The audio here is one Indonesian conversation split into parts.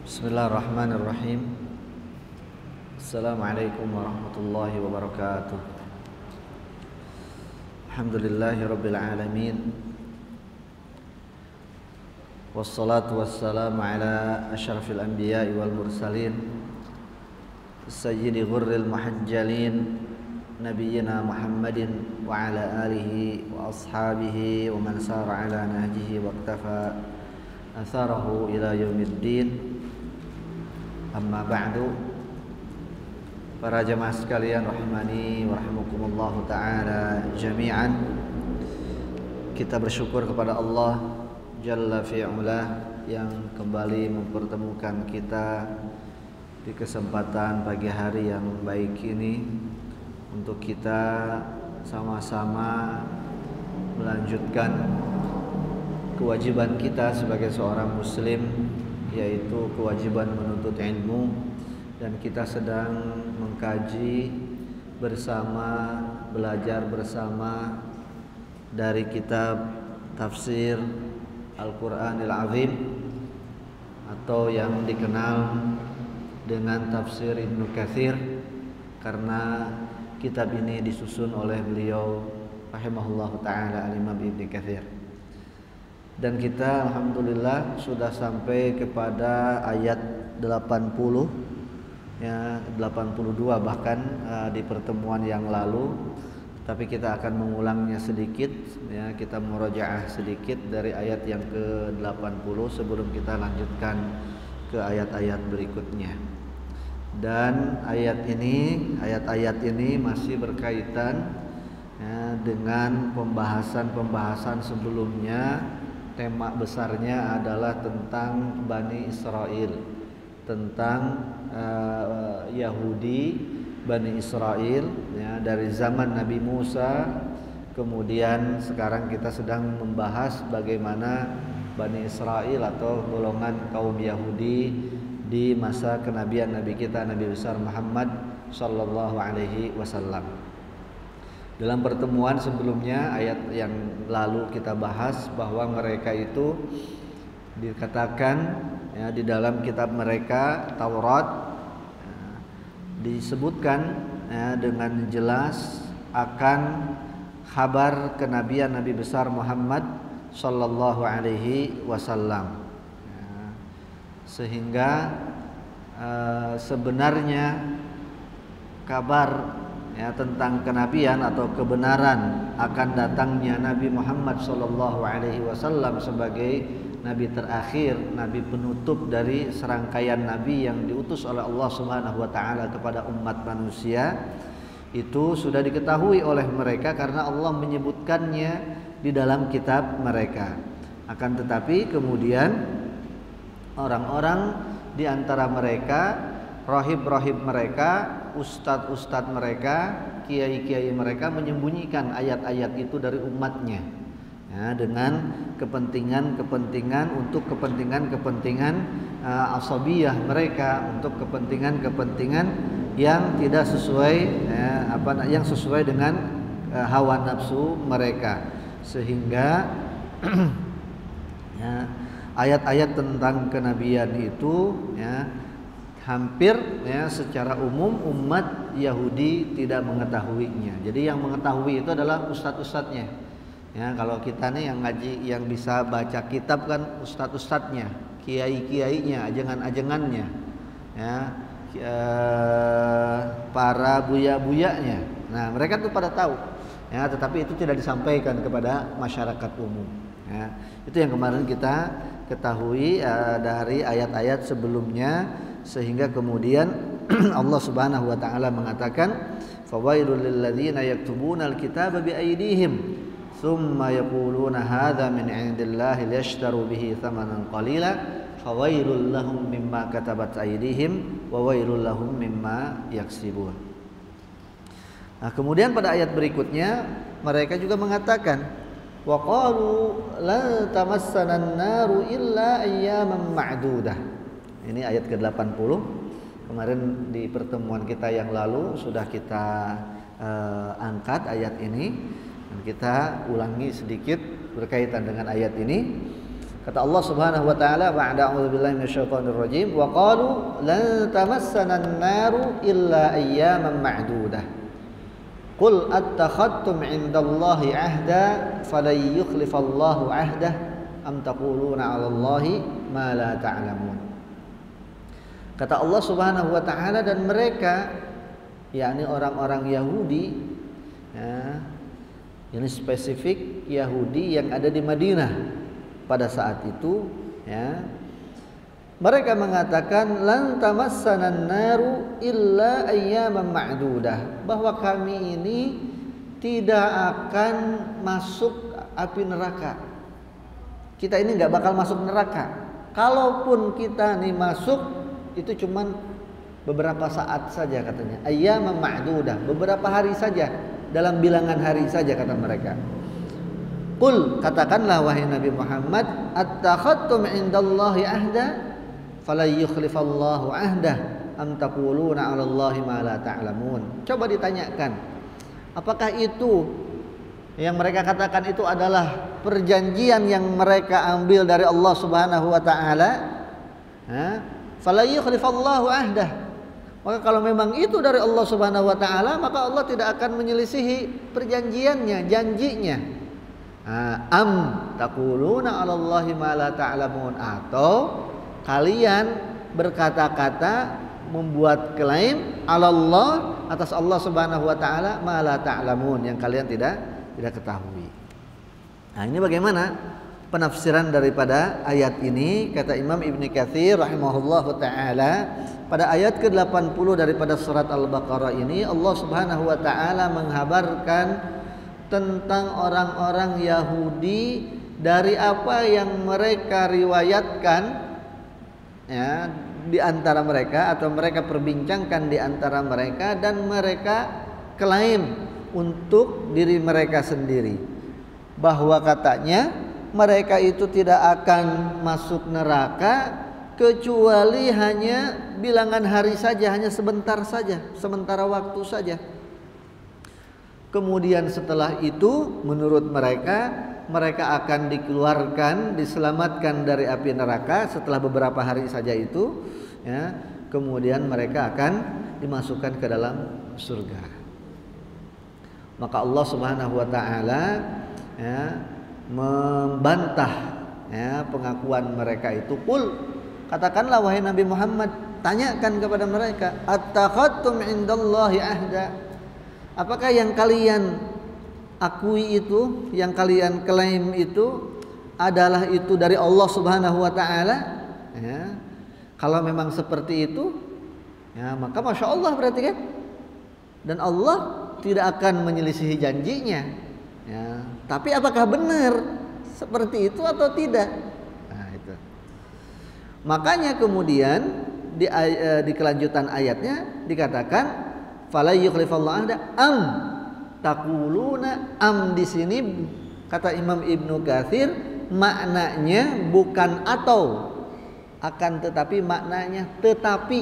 Bismillahirrahmanirrahim. Assalamualaikum warahmatullahi wabarakatuh. Alhamdulillahirabbil alamin. Wassalatu wassalamu ala asyrafil anbiya'i wal mursalin sayyidi ghurril muhajjalin nabiyyina Muhammadin wa ala alihi wa ashabihi wa man sara ala nahjihi wa iktafa atharahu ila yaumiddin. Amma ba'du. Para jamaah sekalian rahimani wa rahimakumullah ta'ala jami'an. Kita bersyukur kepada Allah Jalla fi'ula yang kembali mempertemukan kita di kesempatan pagi hari yang baik ini untuk kita sama-sama melanjutkan kewajiban kita sebagai seorang muslim, yaitu kewajiban menuntut ilmu, dan kita sedang mengkaji bersama, belajar bersama dari kitab tafsir Al-Qur'anil Azim atau yang dikenal dengan tafsir Ibnu Katsir, karena kitab ini disusun oleh beliau rahimahullahu taala Al-Imam Ibnu Katsir. Dan kita alhamdulillah sudah sampai kepada ayat 80 ya, 82 bahkan di pertemuan yang lalu, tapi kita akan mengulangnya sedikit ya, kita murojaah sedikit dari ayat yang ke-80 sebelum kita lanjutkan ke ayat-ayat berikutnya. Dan ayat-ayat ini masih berkaitan ya, dengan pembahasan sebelumnya. Tema besarnya adalah tentang Bani Israel, tentang Yahudi Bani Israel ya, dari zaman Nabi Musa. Kemudian sekarang kita sedang membahas bagaimana Bani Israel atau golongan kaum Yahudi di masa kenabian Nabi kita Nabi besar Muhammad sallallahu alaihi wasallam. Dalam pertemuan sebelumnya, ayat yang lalu kita bahas bahwa mereka itu dikatakan ya, di dalam kitab mereka Taurat ya, disebutkan ya, dengan jelas akan kabar kenabian Nabi besar Muhammad sallallahu alaihi wasallam ya, sehingga sebenarnya kabar ya, tentang kenabian atau kebenaran akan datangnya Nabi Muhammad sallallahu alaihi wasallam sebagai nabi terakhir, nabi penutup dari serangkaian nabi yang diutus oleh Allah Subhanahu wa taala kepada umat manusia, itu sudah diketahui oleh mereka karena Allah menyebutkannya di dalam kitab mereka. Akan tetapi kemudian orang-orang di antara mereka, rahib-rahib mereka, ustadz-ustadz mereka, kiai-kiai mereka menyembunyikan ayat-ayat itu dari umatnya ya, dengan kepentingan untuk kepentingan asabiyah mereka, untuk kepentingan yang tidak sesuai ya, yang sesuai dengan hawa nafsu mereka, sehingga ya, ayat-ayat tentang kenabian itu ya, hampir ya, secara umum umat Yahudi tidak mengetahuinya. Jadi yang mengetahui itu adalah ustadz-ustadznya. Ya, kalau kita nih yang ngaji, yang bisa baca kitab kan ustadz-ustadznya, kiai-kiainya, ajengan-ajengannya, ya, para buya-buyanya. Nah, mereka tuh pada tahu. Ya, tetapi itu tidak disampaikan kepada masyarakat umum. Ya, itu yang kemarin kita ketahui dari ayat-ayat sebelumnya. Sehingga kemudian Allah Subhanahu wa taala mengatakan, fawailul lil ladzina yaktubuna alkitaba bi aydihim tsumma yaquluna hadza min indillahi liyashtaru bihi thamanan qalila fawailul lahum mimma katabat aydihim wa wailul lahum mimma yaksibun. Nah, kemudian pada ayat berikutnya mereka juga mengatakan, wa qalu la tamassana an-naru illa ayyaman ma'dudah. Ini ayat ke-80. Kemarin di pertemuan kita yang lalu sudah kita angkat ayat ini, dan kita ulangi sedikit berkaitan dengan ayat ini. Kata Allah Subhanahu wa taala, ba'da a'udzubillahi minasyaitonir rajim, wa qalu lan tamassana an-naru illa ayyaman ma'dudah. Qul attakhadtum 'indallahi 'ahda falan yukhlifallahu 'ahdah am taquluna 'alallahi ma la ta'lamun. Kata Allah Subhanahu wa taala, dan mereka, yakni orang-orang Yahudi, ya, ini spesifik Yahudi yang ada di Madinah pada saat itu, ya, mereka mengatakan lan tamassana an-naru illa ayyaman ma'dudah, bahwa kami ini tidak akan masuk api neraka. Kita ini nggak bakal masuk neraka. Kalaupun kita nih masuk, itu cuman beberapa saat saja katanya. Ayyaman ma'dudah, beberapa hari saja, dalam bilangan hari saja kata mereka. Qul, katakanlah wahai Nabi Muhammad, attakhadtum 'indallahi 'ahda falan yukhlifallahu 'ahdah am taquluna 'alallahi ma la ta'lamun. Coba ditanyakan, apakah itu yang mereka katakan itu adalah perjanjian yang mereka ambil dari Allah Subhanahu wa taala? Falan yukhlifallahu 'ahdah. Maka kalau memang itu dari Allah Subhanahu wa taala, maka Allah tidak akan menyelisihi perjanjiannya, janjinya. Am taquluna 'alallahi ma la ta'lamun, atau kalian berkata-kata membuat klaim 'alallah, atas Allah Subhanahu wa taala, ma la ta'lamun, yang kalian tidak ketahui. Nah, ini bagaimana penafsiran daripada ayat ini? Kata Imam Ibnu Katsir rahimahullahu taala, pada ayat ke-80 daripada surat Al-Baqarah ini Allah Subhanahu wa taala menghabarkan tentang orang-orang Yahudi dari apa yang mereka riwayatkan, ya, di antara mereka, atau mereka perbincangkan di antara mereka, dan mereka klaim untuk diri mereka sendiri bahwa katanya mereka itu tidak akan masuk neraka kecuali hanya bilangan hari saja, hanya sebentar saja, sementara waktu saja. Kemudian setelah itu menurut mereka, mereka akan dikeluarkan, diselamatkan dari api neraka setelah beberapa hari saja itu, ya. Kemudian mereka akan dimasukkan ke dalam surga. Maka Allah Subhanahu wa taala, ya, membantah, ya, pengakuan mereka itu. Qul, katakanlah wahai Nabi Muhammad, tanyakan kepada mereka, attakhadtum 'indallahi 'ahda, apakah yang kalian akui itu, yang kalian klaim itu adalah itu dari Allah Subhanahu wa taala? Ya. Kalau memang seperti itu, ya, maka Masya Allah berarti kan. Dan Allah tidak akan menyelisihi janjinya. Ya. Tapi apakah benar seperti itu atau tidak? Nah, itu. Makanya kemudian di kelanjutan ayatnya dikatakan fala yukhlifallahu ahda am taquluna. Am di sini kata Imam Ibnu Katsir maknanya bukan atau, akan tetapi maknanya tetapi.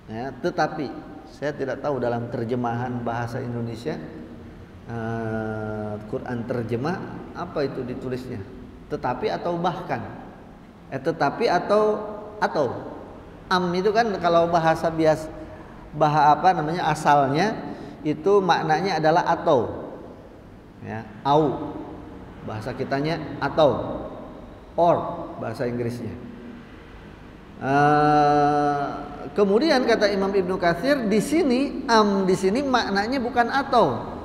Ya, tetapi saya tidak tahu dalam terjemahan bahasa Indonesia, Quran terjemah apa itu ditulisnya, tetapi atau bahkan, tetapi atau am itu kan kalau bahasa biasa, apa namanya, asalnya itu maknanya adalah atau, ya, au bahasa kitanya, atau or bahasa Inggrisnya. Kemudian kata Imam Ibnu Katsir di sini am di sini maknanya bukan atau,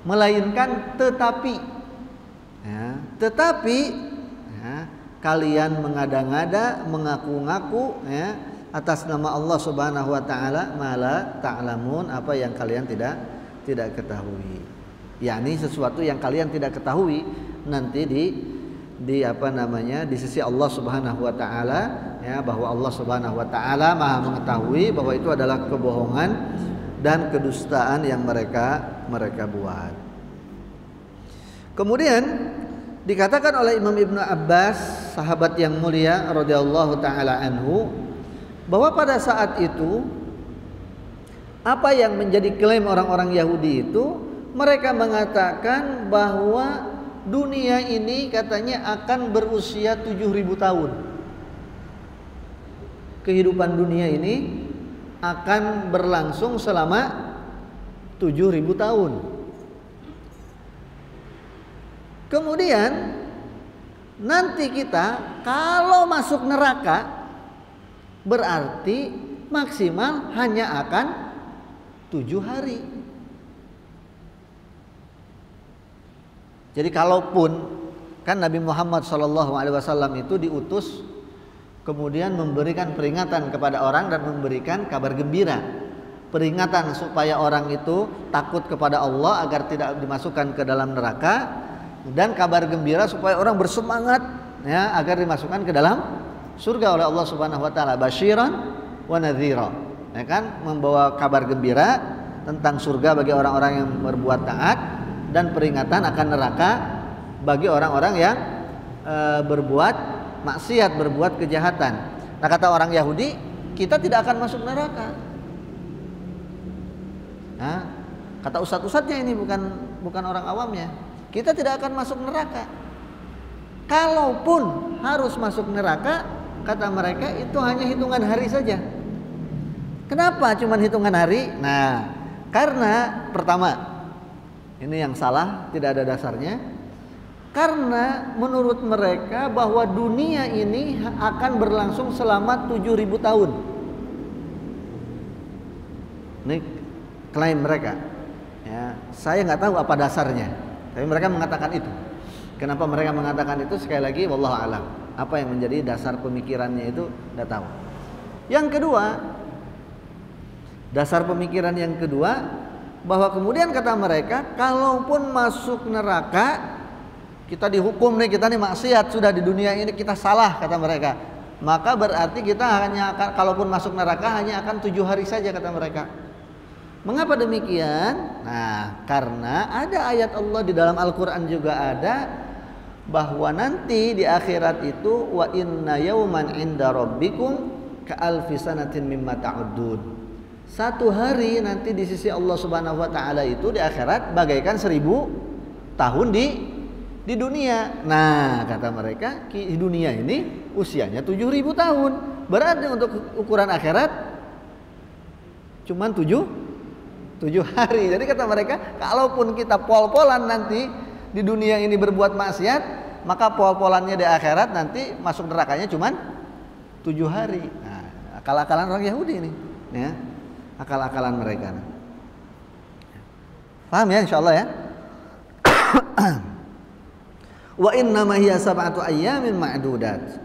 melainkan tetapi. Ya, tetapi, ya, kalian mengada-ngada, mengaku-ngaku, ya, atas nama Allah Subhanahu wa taala, mala ta'lamun, apa yang kalian tidak ketahui. Yakni sesuatu yang kalian tidak ketahui nanti di apa namanya, di sisi Allah Subhanahu wa taala, ya, bahwa Allah Subhanahu wa taala Maha mengetahui bahwa itu adalah kebohongan dan kedustaan yang mereka buat. Kemudian dikatakan oleh Imam Ibnu Abbas, sahabat yang mulia radhiyallahu taala anhu, bahwa pada saat itu apa yang menjadi klaim orang-orang Yahudi itu, mereka mengatakan bahwa dunia ini katanya akan berusia 7.000 tahun. Kehidupan dunia ini akan berlangsung selama 7.000 tahun. Kemudian nanti kita kalau masuk neraka berarti maksimal hanya akan 7 hari. Jadi kalaupun kan Nabi Muhammad SAW itu diutus kemudian memberikan peringatan kepada orang dan memberikan kabar gembira, peringatan supaya orang itu takut kepada Allah agar tidak dimasukkan ke dalam neraka, dan kabar gembira supaya orang bersemangat ya agar dimasukkan ke dalam surga oleh Allah Subhanahu wa taala, basyiran wa nadhira, ya kan, membawa kabar gembira tentang surga bagi orang-orang yang berbuat taat dan peringatan akan neraka bagi orang-orang yang berbuat maksiat, berbuat kejahatan. Nah, kata orang Yahudi, kita tidak akan masuk neraka. Nah, kata ustadz-ustadznya ini bukan orang awamnya. Kita tidak akan masuk neraka. Kalaupun harus masuk neraka, kata mereka itu hanya hitungan hari saja. Kenapa cuma hitungan hari? Nah, karena pertama, ini yang salah, tidak ada dasarnya. Karena menurut mereka bahwa dunia ini akan berlangsung selama 7.000 tahun. Ini klaim mereka. Ya, saya nggak tahu apa dasarnya, tapi mereka mengatakan itu. Kenapa mereka mengatakan itu? Sekali lagi, wallahu a'lam. Apa yang menjadi dasar pemikirannya itu nggak tahu. Yang kedua, dasar pemikiran yang kedua, bahwa kemudian kata mereka, kalaupun masuk neraka, kita dihukum nih, kita nih maksiat sudah di dunia ini, kita salah kata mereka, maka berarti kita hanya akan, kalaupun masuk neraka hanya akan 7 hari saja kata mereka. Mengapa demikian? Nah, karena ada ayat Allah di dalam Al-Quran juga ada bahwa nanti di akhirat itu wa inna yawman inda rabbikum ka alfi sanatin mimma ta'uddun. Satu hari nanti di sisi Allah Subhanahu wa taala itu di akhirat bagaikan 1000 tahun di dunia. Nah, kata mereka, di dunia ini usianya 7.000 tahun. Berarti untuk ukuran akhirat cuman 7 hari. Jadi kata mereka, kalaupun kita pol-polan nanti di dunia ini berbuat maksiat, maka pol-polannya di akhirat nanti masuk nerakanya cuman 7 hari. Nah, akal-akalan orang Yahudi ini, ya. Akal-akalan mereka. Paham ya, insyaallah ya. Wa innama hiya sab'atu ayyamin ma'dudat.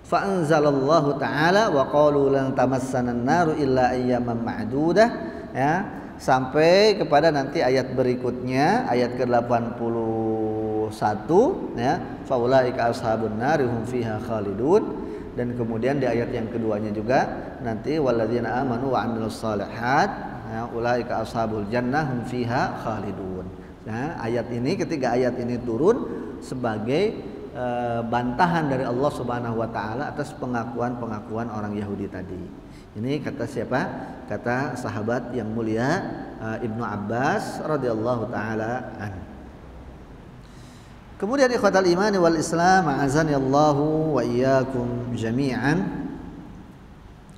Fa anzalallahu ta'ala wa qalu lan tamassana an-naru illa ayyaman ma'dudah, ya, sampai kepada nanti ayat berikutnya, ayat ke-81, ya, faulaika ashabun nari hum fiha khalidun. Dan kemudian di ayat yang keduanya juga nanti walladzina amanu wa 'amilus shalihat, ya, ulaika ashabul jannah hum fiha khalidun. Nah, ayat ini, ketiga ayat ini turun sebagai bantahan dari Allah Subhanahu wa taala atas pengakuan-pengakuan orang Yahudi tadi. Ini kata siapa? Kata sahabat yang mulia Ibnu Abbas radhiyallahu taala anhu. Kemudian ikhwatal imani wal Islam, a'azani Allahu wa iyyakum jami'an.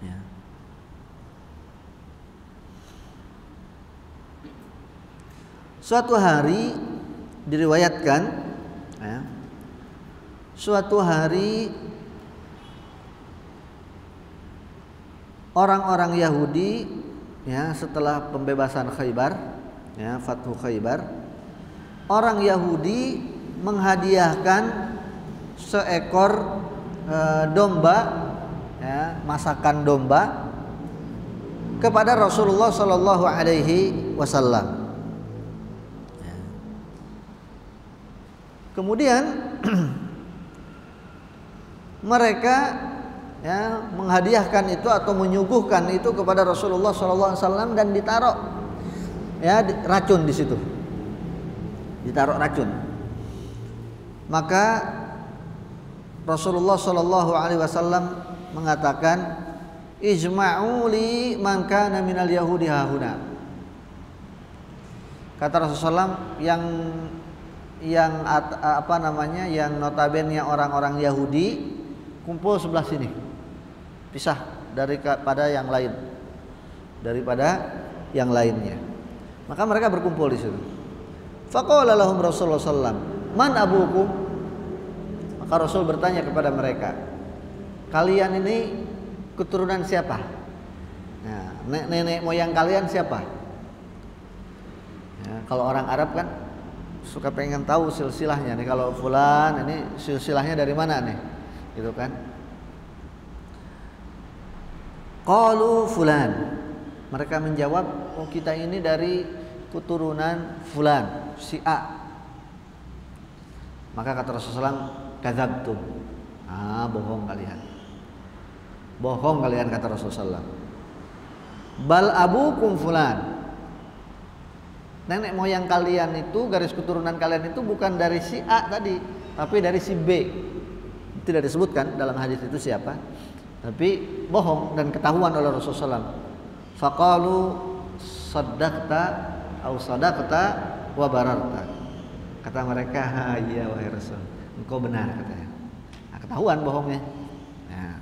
Ya. Suatu hari diriwayatkan, ya, suatu hari orang-orang Yahudi, ya, setelah pembebasan Khaybar, ya, Fathu Khaybar, orang Yahudi menghadiahkan seekor domba, ya, masakan domba kepada Rasulullah Shallallahu Alaihi Wasallam. Kemudian mereka, ya, menghadiahkan itu atau menyuguhkan itu kepada Rasulullah SAW dan ditaruh, ya, racun di situ, ditaruh racun. Maka Rasulullah SAW mengatakan, ijma'u li man kana minal yahudi hahuna. Kata Rasulullah SAW, yang yang notabene orang-orang Yahudi kumpul sebelah sini, pisah daripada yang lainnya. Maka mereka berkumpul di situ. Faqala lahum Rasulullah sallallahu, man abukum? Maka Rasul bertanya kepada mereka, kalian ini keturunan siapa? Nah, nenek moyang kalian siapa? Ya, kalau orang Arab kan suka pengen tahu silsilahnya nih. Kalau fulan ini silsilahnya dari mana nih? Gitu kan? Qalu fulan. Mereka menjawab, oh kita ini dari keturunan fulan, si A. Maka kata Rasulullah SAW, kadzabtum. Bohong kalian. Bohong kalian, kata Rasulullah SAW. Bal abukum fulan. Nenek moyang kalian itu, garis keturunan kalian itu bukan dari si A tadi, tapi dari si B. Tidak disebutkan dalam hadis itu siapa, tapi bohong dan ketahuan oleh Rasulullah SAW. Faqalu saddaqta au sadaqta wa bararta. Kata mereka, iya wahai Rasul, engkau benar, katanya. Nah, ketahuan bohongnya. Nah.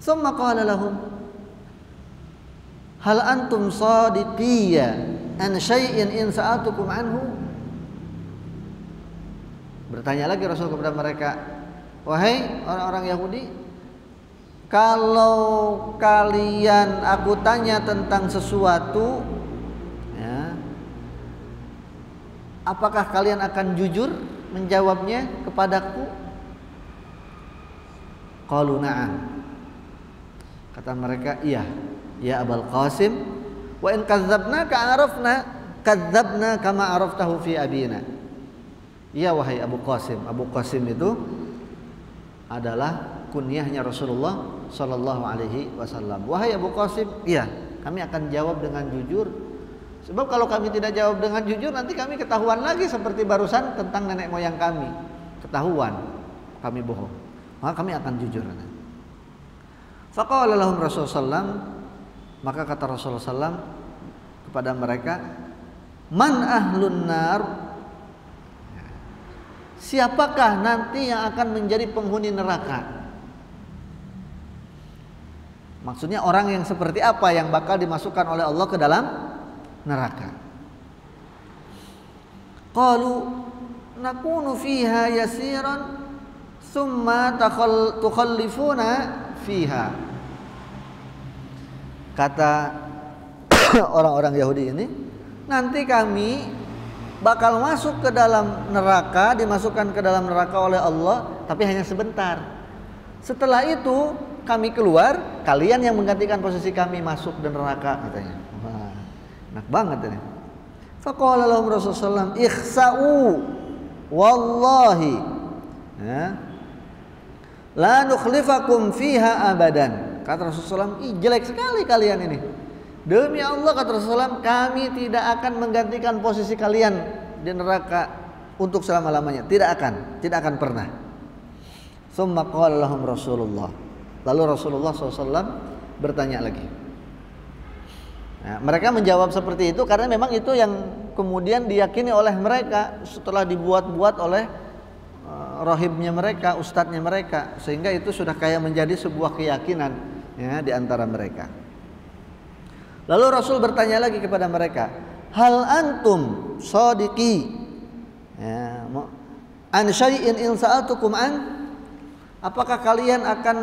Summa qala lahum, hal antum sadiqiyya an syai'in in sa'atukum anhu? Bertanya lagi Rasul kepada mereka, wahai orang-orang Yahudi, kalau kalian aku tanya tentang sesuatu, ya, apakah kalian akan jujur menjawabnya kepadaku? Qalu na'am. Kata mereka, iya, ya Abul Qasim, wa in kadzabna kama araftahu fi abina. Iya wahai Abu Qasim. Abu Qasim itu adalah kunyahnya Rasulullah sallallahu alaihi wasallam. Wahai Abu Qasim, iya, kami akan jawab dengan jujur. Sebab kalau kami tidak jawab dengan jujur, nanti kami ketahuan lagi seperti barusan tentang nenek moyang kami. Ketahuan kami bohong. Maka kami akan jujur. Faqala lahum Rasulullah sallam, maka kata Rasulullah sallam kepada mereka, man ahlun nar? Siapakah nanti yang akan menjadi penghuni neraka? Maksudnya orang yang seperti apa yang bakal dimasukkan oleh Allah ke dalam neraka? Qalu nakunu fiha yasiran thumma tukhallifuna fiha. Kata orang-orang Yahudi ini, nanti kami bakal masuk ke dalam neraka, dimasukkan ke dalam neraka oleh Allah, tapi hanya sebentar. Setelah itu kami keluar, kalian yang menggantikan posisi kami masuk di neraka, katanya. Wah, enak banget ini. Faqala lahum Rasulullah, ikhsa'u wallahi, ya, la nukhlifakum fiha abadan. Kata Rasulullah, jelek sekali kalian ini. Demi Allah, kata Rasulullah, kami tidak akan menggantikan posisi kalian di neraka untuk selama-lamanya. Tidak akan pernah. Tsumma qala lahum Rasulullah. Lalu Rasulullah SAW bertanya lagi. Nah, mereka menjawab seperti itu karena memang itu yang kemudian diyakini oleh mereka setelah dibuat-buat oleh rahibnya mereka, ustadznya mereka, sehingga itu sudah kayak menjadi sebuah keyakinan, ya, di antara mereka. Lalu Rasul bertanya lagi kepada mereka, hal antum shadiqi, ya, an syai'in in sa'atukum an? Apakah kalian akan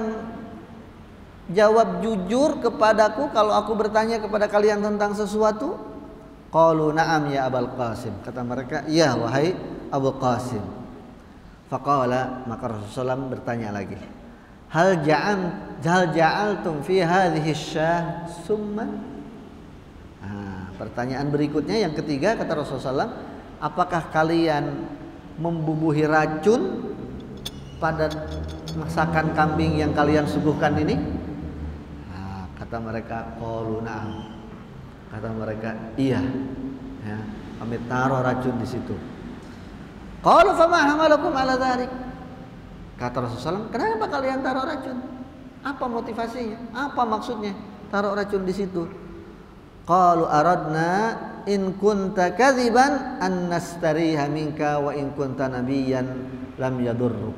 jawab jujur kepadaku kalau aku bertanya kepada kalian tentang sesuatu? Qalu na'am ya Abul Qasim. Kata mereka, iya wahai Abu Qasim. Faqala, maka Rasulullah bertanya lagi, hal ja'altum fi hadhihi syah summan? Pertanyaan berikutnya yang ketiga, kata Rasulullah SAW, apakah kalian membubuhi racun pada masakan kambing yang kalian suguhkan ini? Kata mereka, qalu na'am. Kata mereka, iya, ya, kami taruh racun di situ. Qalu fama hamalakum ala dzalik? Kata Rasulullah SAW, kenapa kalian taruh racun? Apa motivasinya? Apa maksudnya taruh racun di situ? Qalu aradna in kunta kadziban an nastariha minka wa in kunta nabiyyan lam yadurruk.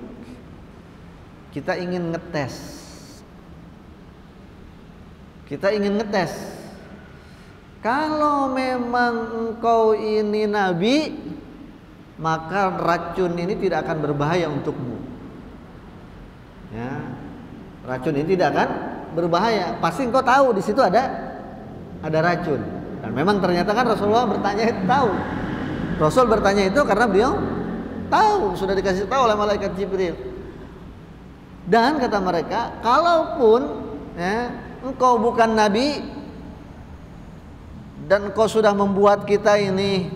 Kita ingin ngetes. Kalau memang engkau ini nabi, maka racun ini tidak akan berbahaya untukmu. Ya. Racun ini tidak akan berbahaya. Pasti engkau tahu di situ ada racun. Dan memang ternyata kan Rasulullah bertanya itu tahu. Rasul bertanya itu karena beliau tahu, sudah dikasih tahu oleh malaikat Jibril. Dan kata mereka, kalaupun ya, engkau bukan nabi dan engkau sudah membuat kita ini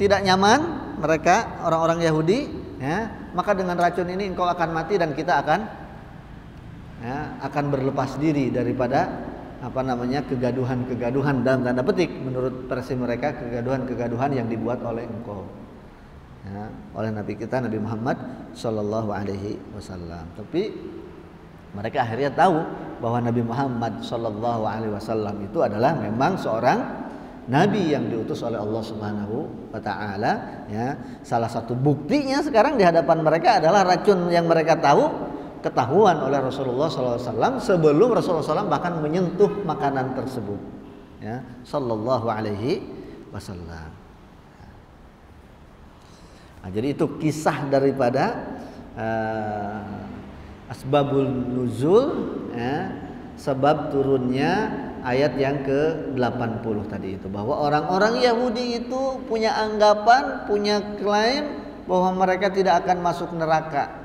tidak nyaman, mereka orang-orang Yahudi, ya, maka dengan racun ini engkau akan mati dan kita akan berlepas diri daripada kegaduhan dalam tanda petik menurut versi mereka, kegaduhan yang dibuat oleh engkau, ya, oleh Nabi kita Nabi Muhammad Sallallahu Alaihi Wasallam. Tapi mereka akhirnya tahu bahwa Nabi Muhammad Sallallahu Alaihi Wasallam itu adalah memang seorang Nabi yang diutus oleh Allah Subhanahu Wa Taala. Ya, salah satu buktinya sekarang di hadapan mereka adalah racun yang mereka tahu ketahuan oleh Rasulullah SAW sebelum Rasulullah SAW bahkan menyentuh makanan tersebut, ya, Sallallahu Alaihi Wasallam. Nah, jadi itu kisah daripada asbabul nuzul, ya, sebab turunnya ayat yang ke-80 tadi itu, bahwa orang-orang Yahudi itu punya anggapan, punya klaim bahwa mereka tidak akan masuk neraka.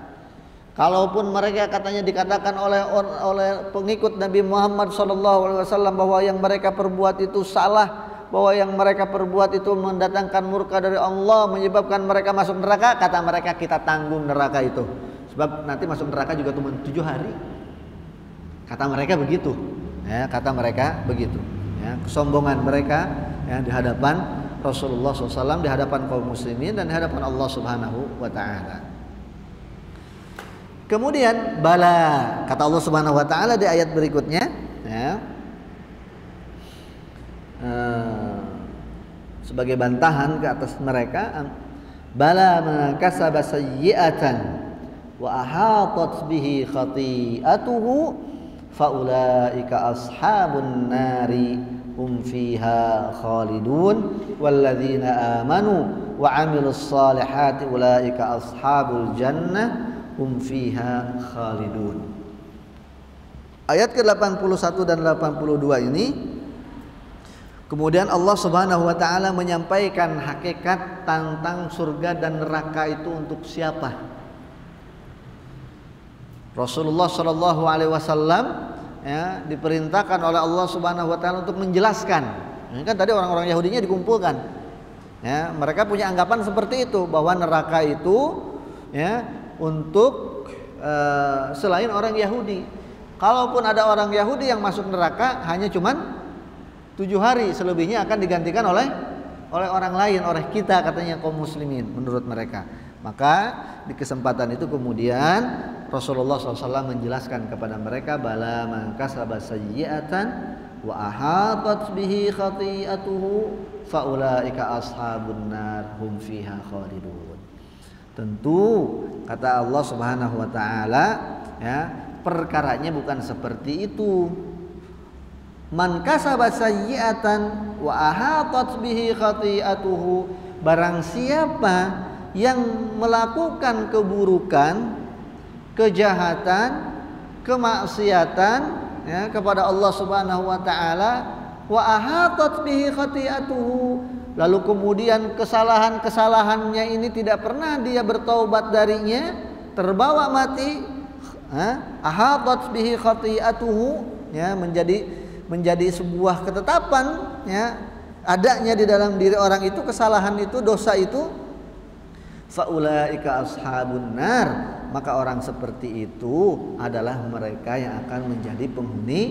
Kalaupun mereka katanya dikatakan oleh pengikut Nabi Muhammad SAW bahwa yang mereka perbuat itu salah, bahwa yang mereka perbuat itu mendatangkan murka dari Allah, menyebabkan mereka masuk neraka, kata mereka kita tanggung neraka itu. Sebab nanti masuk neraka juga cuma 7 hari. Kata mereka begitu. Ya, Ya, kesombongan mereka, ya, di hadapan Rasulullah SAW, di hadapan kaum muslimin dan di hadapan Allah Subhanahu Wa Taala. Kemudian bala, kata Allah Subhanahu Wa Taala di ayat berikutnya, ya, sebagai bantahan ke atas mereka, bala man kasaba sayyi'atan wa ahatat bihi khati'atuhu faulaika ashabun nari hum fiha khalidun walladzina amanu wa amilus salihati ulaika ashabul jannah hum fiha khalidun. Ayat ke-81 dan 82 ini kemudian Allah Subhanahu Wa Taala menyampaikan hakikat tentang surga dan neraka itu untuk siapa. Rasulullah Shallallahu Alaihi Wasallam, ya, diperintahkan oleh Allah Subhanahu Wa Taala untuk menjelaskan. Ini kan tadi orang-orang Yahudinya dikumpulkan, ya, mereka punya anggapan seperti itu bahwa neraka itu, ya, untuk selain orang Yahudi. Kalaupun ada orang Yahudi yang masuk neraka hanya cuman 7 hari, selebihnya akan digantikan oleh orang lain, oleh kita katanya kaum muslimin menurut mereka. Maka di kesempatan itu kemudian Rasulullah SAW menjelaskan kepada mereka, bala man kasaba sayyi'atan wa ahatat bihi khati'atuhu faulaika ashabun nar hum fiha khalidun. Tentu kata Allah Subhanahu Wa Taala, ya, perkaranya bukan seperti itu. Man kasaba sayyi'atan wa ahatat bihi khati'atuhu, barang siapa yang melakukan keburukan, kejahatan, kemaksiatan, ya, kepada Allah Subhanahu Wa Taala, wa ahatat bihi khati'atuhu, lalu kemudian kesalahan-kesalahannya ini tidak pernah dia bertaubat darinya, terbawa mati, ahatat bihi khati'atuhu, ya, menjadi sebuah ketetapan, ya, adanya di dalam diri orang itu kesalahan itu, dosa itu, faulaika ashabun nar, maka orang seperti itu adalah mereka yang akan menjadi penghuni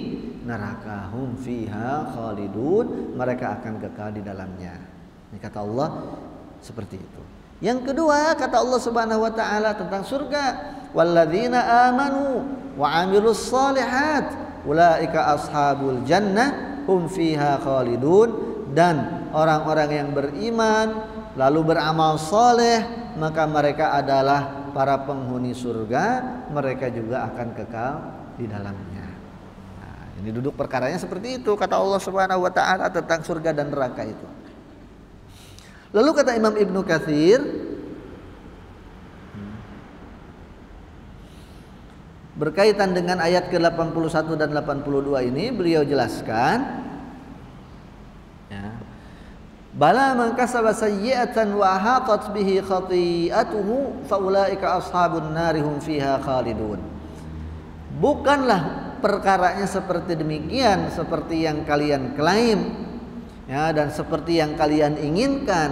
neraka, hum fiha khalidun, mereka akan kekal di dalamnya. Ini kata Allah seperti itu. Yang kedua kata Allah Subhanahu Wa Taala tentang surga, walladzina amanu wa amilus salihat ulaika ashabul jannah hum fiha khalidun, dan orang-orang yang beriman lalu beramal soleh, maka mereka adalah para penghuni surga, mereka juga akan kekal di dalamnya. Nah, ini duduk perkaranya seperti itu kata Allah Subhanahu wa taala tentang surga dan neraka itu. Lalu kata Imam Ibnu Katsir, berkaitan dengan ayat ke-81 dan 82 ini beliau jelaskan, ya, bala man kasaba sayyi'atan wa hatat bihi khati'atuhu faulaika ashabun nari hum fiha khalidun. Bukanlah perkaranya seperti demikian seperti yang kalian klaim, ya, dan seperti yang kalian inginkan,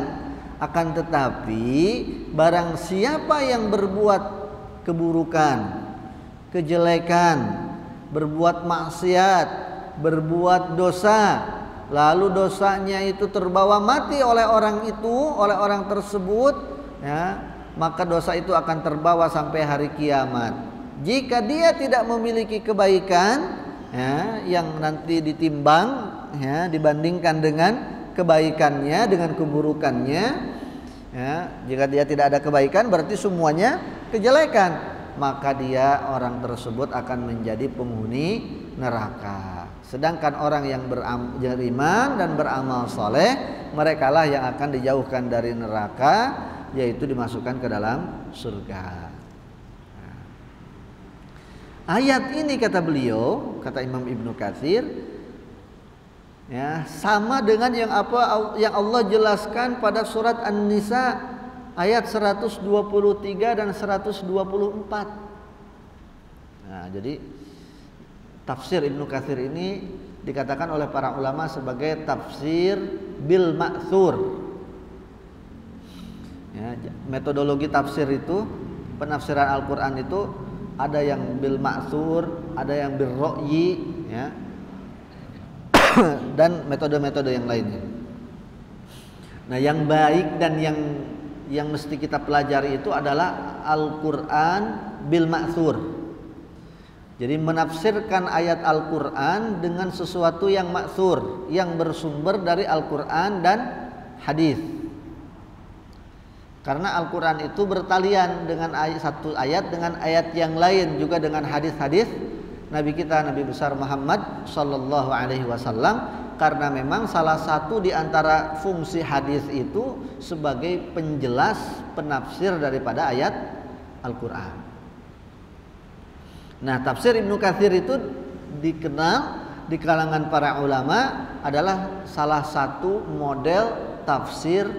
akan tetapi barang siapa yang berbuat keburukan, kejelekan, berbuat maksiat, berbuat dosa, lalu dosanya itu terbawa mati oleh orang itu, oleh orang tersebut, ya, maka dosa itu akan terbawa sampai hari kiamat. Jika dia tidak memiliki kebaikan, ya, yang nanti ditimbang, ya, dibandingkan dengan kebaikannya dengan keburukannya, ya, jika dia tidak ada kebaikan berarti semuanya kejelekan, maka dia orang tersebut akan menjadi penghuni neraka. Sedangkan orang yang beriman dan beramal soleh, merekalah yang akan dijauhkan dari neraka, yaitu dimasukkan ke dalam surga. Nah, ayat ini kata beliau, kata Imam Ibnu Katsir, ya, sama dengan yang Allah jelaskan pada surat An-Nisa ayat 123 dan 124. Nah, jadi tafsir Ibnu Katsir ini dikatakan oleh para ulama sebagai tafsir bil ma'thur. Ya, metodologi tafsir itu, penafsiran Al-Qur'an itu ada yang bil ma'thur, ada yang bil ra'yi, ya. Dan metode-metode yang lainnya. Nah, yang baik dan yang mesti kita pelajari itu adalah Al-Quran bil ma'thur. Jadi menafsirkan ayat Al-Quran dengan sesuatu yang ma'thur, yang bersumber dari Al-Quran dan hadis. Karena Al-Quran itu bertalian dengan satu ayat dengan ayat yang lain, juga dengan hadis-hadis Nabi kita, Nabi besar Muhammad sallallahu alaihi wasallam, karena memang salah satu di antara fungsi hadis itu sebagai penjelas, penafsir daripada ayat Al-Quran. Nah, tafsir Ibnu Katsir itu dikenal di kalangan para ulama adalah salah satu model tafsir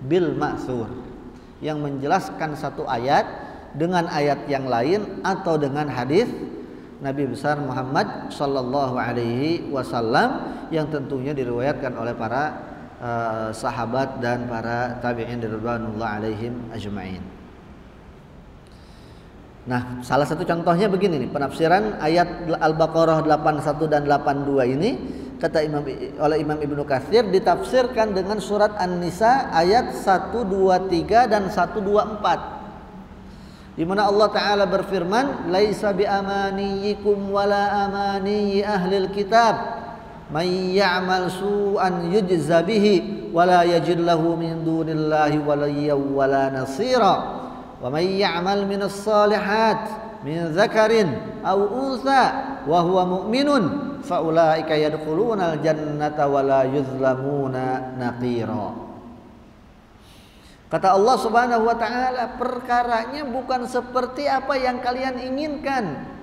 bil ma'thur, yang menjelaskan satu ayat dengan ayat yang lain atau dengan hadis Nabi besar Muhammad sallallahu alaihi wasallam yang tentunya diriwayatkan oleh para sahabat dan para tabi'in radhiyallahu alaihim ajma'in. Nah, salah satu contohnya begini nih, penafsiran ayat Al-Baqarah 81 dan 82 ini kata oleh Imam Ibnu Katsir ditafsirkan dengan surat An-Nisa ayat 123 dan 124. Di mana Allah Ta'ala berfirman, laisa bi amaniyikum wala amaniyi ahlil kitab may ya'mal su'an yujza bihi wala yajid lahu min dunillahi waliyyan wala nasira wa may ya'mal minas salihat min dzakarin aw unsa wa huwa mu'minun fa ulaika yadkhulunal jannata wala yuzlamuna naqira. Kata Allah Subhanahu wa taala, perkaranya bukan seperti apa yang kalian inginkan.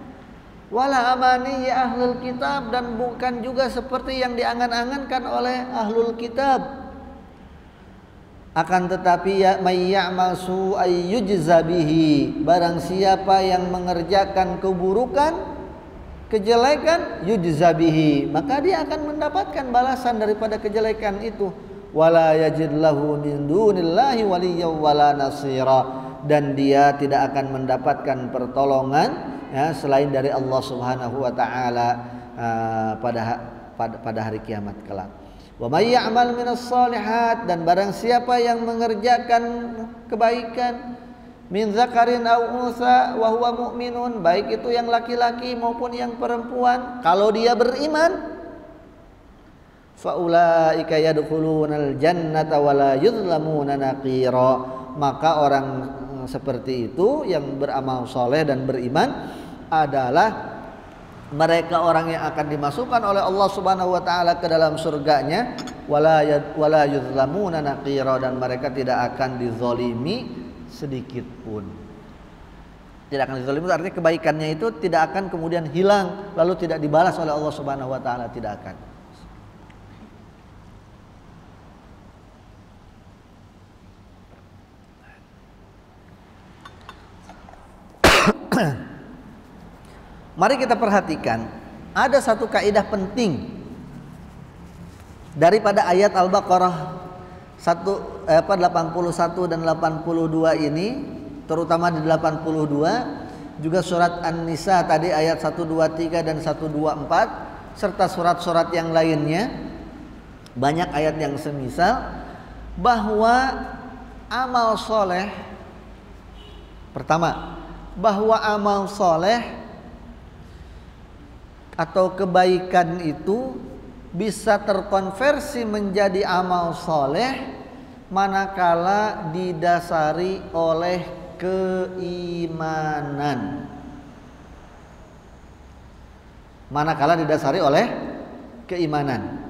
Wala amani ya ahlul kitab, dan bukan juga seperti yang diangan-angankan oleh ahlul kitab. Akan tetapi ya may ya'mal su'ay yujza bihi, barang siapa yang mengerjakan keburukan, kejelekan, yujza bihi, maka dia akan mendapatkan balasan daripada kejelekan itu. Wala yajid lahu min dunillahi waliyyan wala nasira, dan dia tidak akan mendapatkan pertolongan, ya, selain dari Allah Subhanahu wa taala pada hari kiamat kelak. Wa may ya'mal minas shalihat, dan barang siapa yang mengerjakan kebaikan, min zakarin aw unsa wa huwa mu'minun, baik itu yang laki-laki maupun yang perempuan, kalau dia beriman, faulaika yadkhulunal jannata wala yuzlamuna naqira. Maka orang seperti itu yang beramal soleh dan beriman adalah mereka orang yang akan dimasukkan oleh Allah Subhanahu wa taala ke dalam surganya, wala yuzlamuna naqira, dan mereka tidak akan dizalimi sedikit pun. Tidak akan dizalimi artinya kebaikannya itu tidak akan kemudian hilang lalu tidak dibalas oleh Allah Subhanahu wa taala, tidak akan. Mari kita perhatikan, ada satu kaidah penting daripada ayat Al-Baqarah 81 dan 82 ini, terutama di 82, juga surat An-Nisa tadi ayat 123 dan 124, serta surat-surat yang lainnya, banyak ayat yang semisal, bahwa amal soleh, pertama, bahwa amal soleh atau kebaikan itu bisa terkonversi menjadi amal soleh manakala didasari oleh keimanan. Manakala didasari oleh keimanan.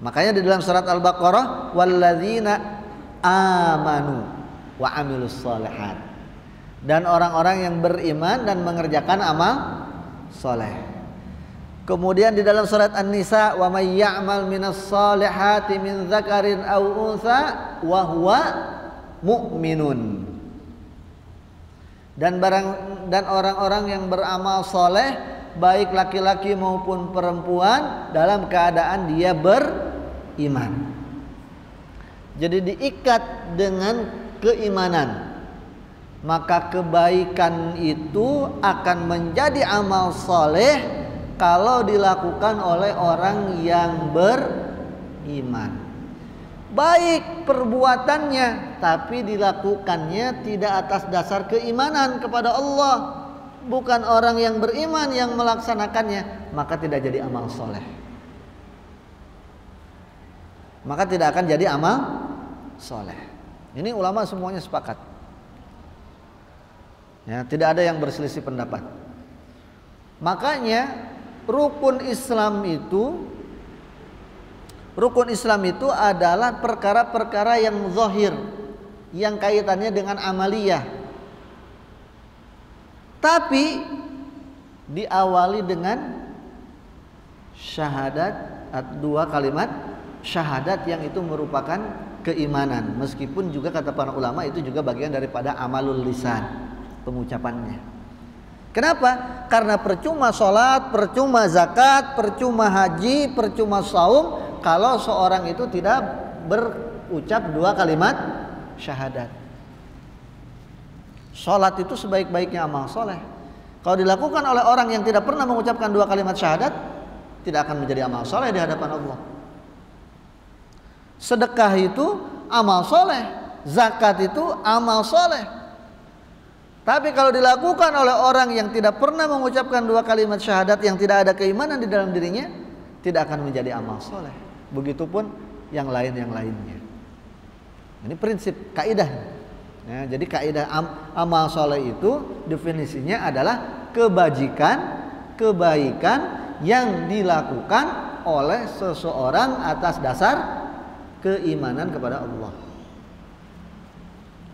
Makanya di dalam surat Al-Baqarah, walladzina amanu wa amilus sholihat, dan orang-orang yang beriman dan mengerjakan amal soleh. Kemudian di dalam surat An-Nisa, wa may ya'mal minas solihati min dzakarin aw untha wa huwa mu'minun, dan orang-orang yang beramal soleh baik laki-laki maupun perempuan dalam keadaan dia beriman. Jadi diikat dengan keimanan, maka kebaikan itu akan menjadi amal soleh kalau dilakukan oleh orang yang beriman. Baik perbuatannya, tapi dilakukannya tidak atas dasar keimanan kepada Allah, bukan orang yang beriman yang melaksanakannya, maka tidak jadi amal soleh. Maka tidak akan jadi amal soleh. Ini ulama semuanya sepakat. Ya, tidak ada yang berselisih pendapat. Makanya rukun Islam itu adalah perkara-perkara yang zahir, yang kaitannya dengan amaliyah, tapi diawali dengan syahadat, dua kalimat syahadat yang itu merupakan keimanan. Meskipun juga kata para ulama itu juga bagian daripada amalul lisan, pengucapannya. Kenapa? Karena percuma sholat, percuma zakat, percuma haji, percuma saum kalau seorang itu tidak berucap dua kalimat syahadat. Sholat itu sebaik-baiknya amal soleh. Kalau dilakukan oleh orang yang tidak pernah mengucapkan dua kalimat syahadat, tidak akan menjadi amal soleh di hadapan Allah. Sedekah itu amal soleh, zakat itu amal soleh. Tapi kalau dilakukan oleh orang yang tidak pernah mengucapkan dua kalimat syahadat, yang tidak ada keimanan di dalam dirinya, tidak akan menjadi amal soleh. Begitupun yang lainnya. Ini prinsip, kaidah. Ya, jadi kaidah amal soleh itu definisinya adalah kebaikan yang dilakukan oleh seseorang atas dasar keimanan kepada Allah.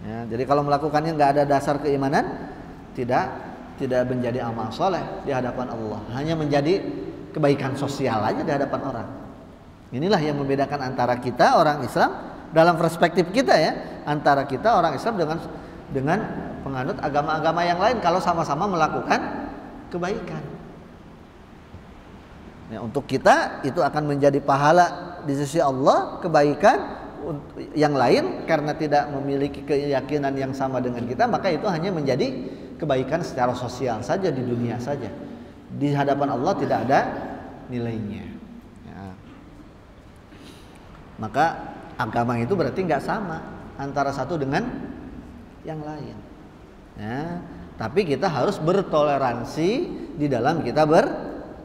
Ya, jadi kalau melakukannya nggak ada dasar keimanan, tidak menjadi amal soleh di hadapan Allah, hanya menjadi kebaikan sosial aja di hadapan orang. Inilah yang membedakan antara kita orang Islam dalam perspektif kita, ya, antara kita orang Islam dengan penganut agama-agama yang lain kalau sama-sama melakukan kebaikan. Ya, untuk kita itu akan menjadi pahala di sisi Allah, kebaikan. Yang lain karena tidak memiliki keyakinan yang sama dengan kita, maka itu hanya menjadi kebaikan secara sosial saja di dunia saja. Di hadapan Allah tidak ada nilainya. Ya. Maka agama itu berarti nggak sama antara satu dengan yang lain. Ya. Tapi kita harus bertoleransi di dalam kita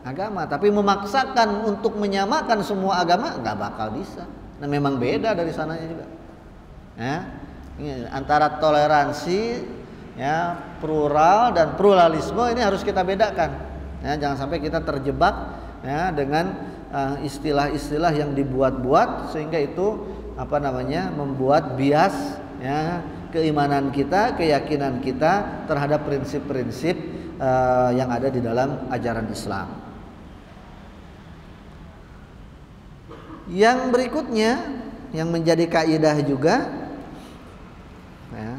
agama, tapi memaksakan untuk menyamakan semua agama nggak bakal bisa. Nah, memang beda dari sananya juga. Ya, antara toleransi, ya, plural dan pluralisme ini harus kita bedakan. Ya, jangan sampai kita terjebak ya dengan istilah-istilah yang dibuat-buat sehingga itu membuat bias ya keimanan kita, keyakinan kita terhadap prinsip-prinsip yang ada di dalam ajaran Islam. Yang berikutnya yang menjadi kaidah juga ya,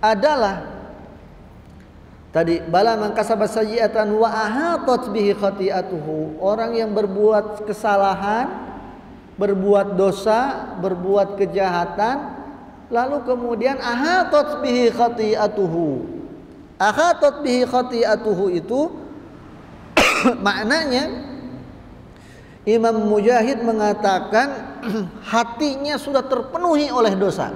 adalah tadi bala man kasaba sayyi'atan wa ahatat bihi khati'atuhu. Orang yang berbuat kesalahan, berbuat dosa, berbuat kejahatan, lalu kemudian ahatat bihi khati'atuhu. Ahatat bihi khati'atuhu itu maknanya Imam Mujahid mengatakan hatinya sudah terpenuhi oleh dosa.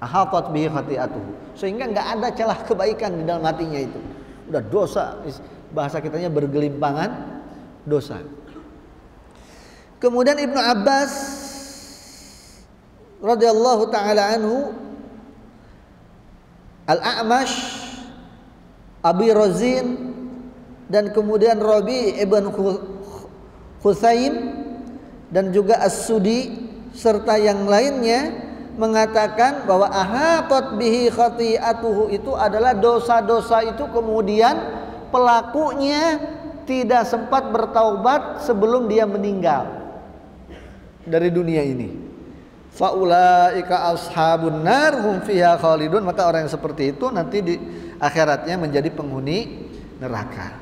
Ahatat bihi khati'atuhu, sehingga nggak ada celah kebaikan di dalam hatinya itu. Udah dosa, bahasa kitanya bergelimpangan dosa. Kemudian Ibnu Abbas radhiyallahu taala anhu, Al-A'mash, Abi Razin, dan kemudian Rabi ibn Khusaim dan juga As-Sudi serta yang lainnya mengatakan bahwa ahatat bihi khati'atuhu itu adalah dosa-dosa itu kemudian pelakunya tidak sempat bertaubat sebelum dia meninggal dari dunia ini. Faulaika ashabun nar hum fiha khalidun, maka orang yang seperti itu nanti di akhiratnya menjadi penghuni neraka.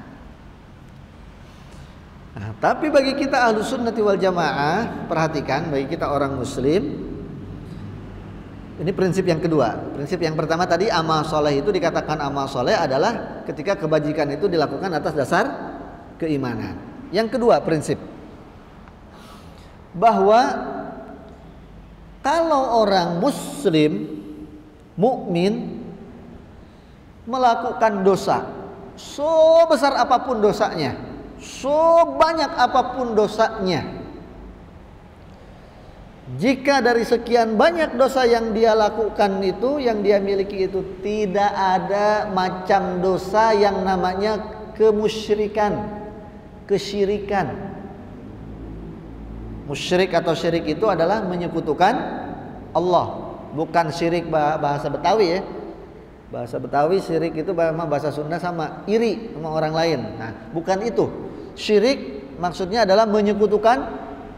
Nah, tapi bagi kita Ahlus Sunnati wal Jamaah, perhatikan, bagi kita orang muslim, ini prinsip yang kedua. Prinsip yang pertama tadi amal soleh itu dikatakan amal soleh adalah ketika kebajikan itu dilakukan atas dasar keimanan. Yang kedua prinsip bahwa kalau orang muslim mukmin melakukan dosa, so besar apapun dosanya, so banyak apapun dosanya, jika dari sekian banyak dosa yang dia lakukan itu, yang dia miliki itu, tidak ada macam dosa yang namanya kemusyrikan, kesyirikan. Musyrik atau syirik itu adalah menyekutukan Allah, bukan syirik bahasa Betawi ya. Bahasa Betawi syirik itu bahasa Sunda sama iri sama orang lain. Nah, bukan itu. Syirik maksudnya adalah menyekutukan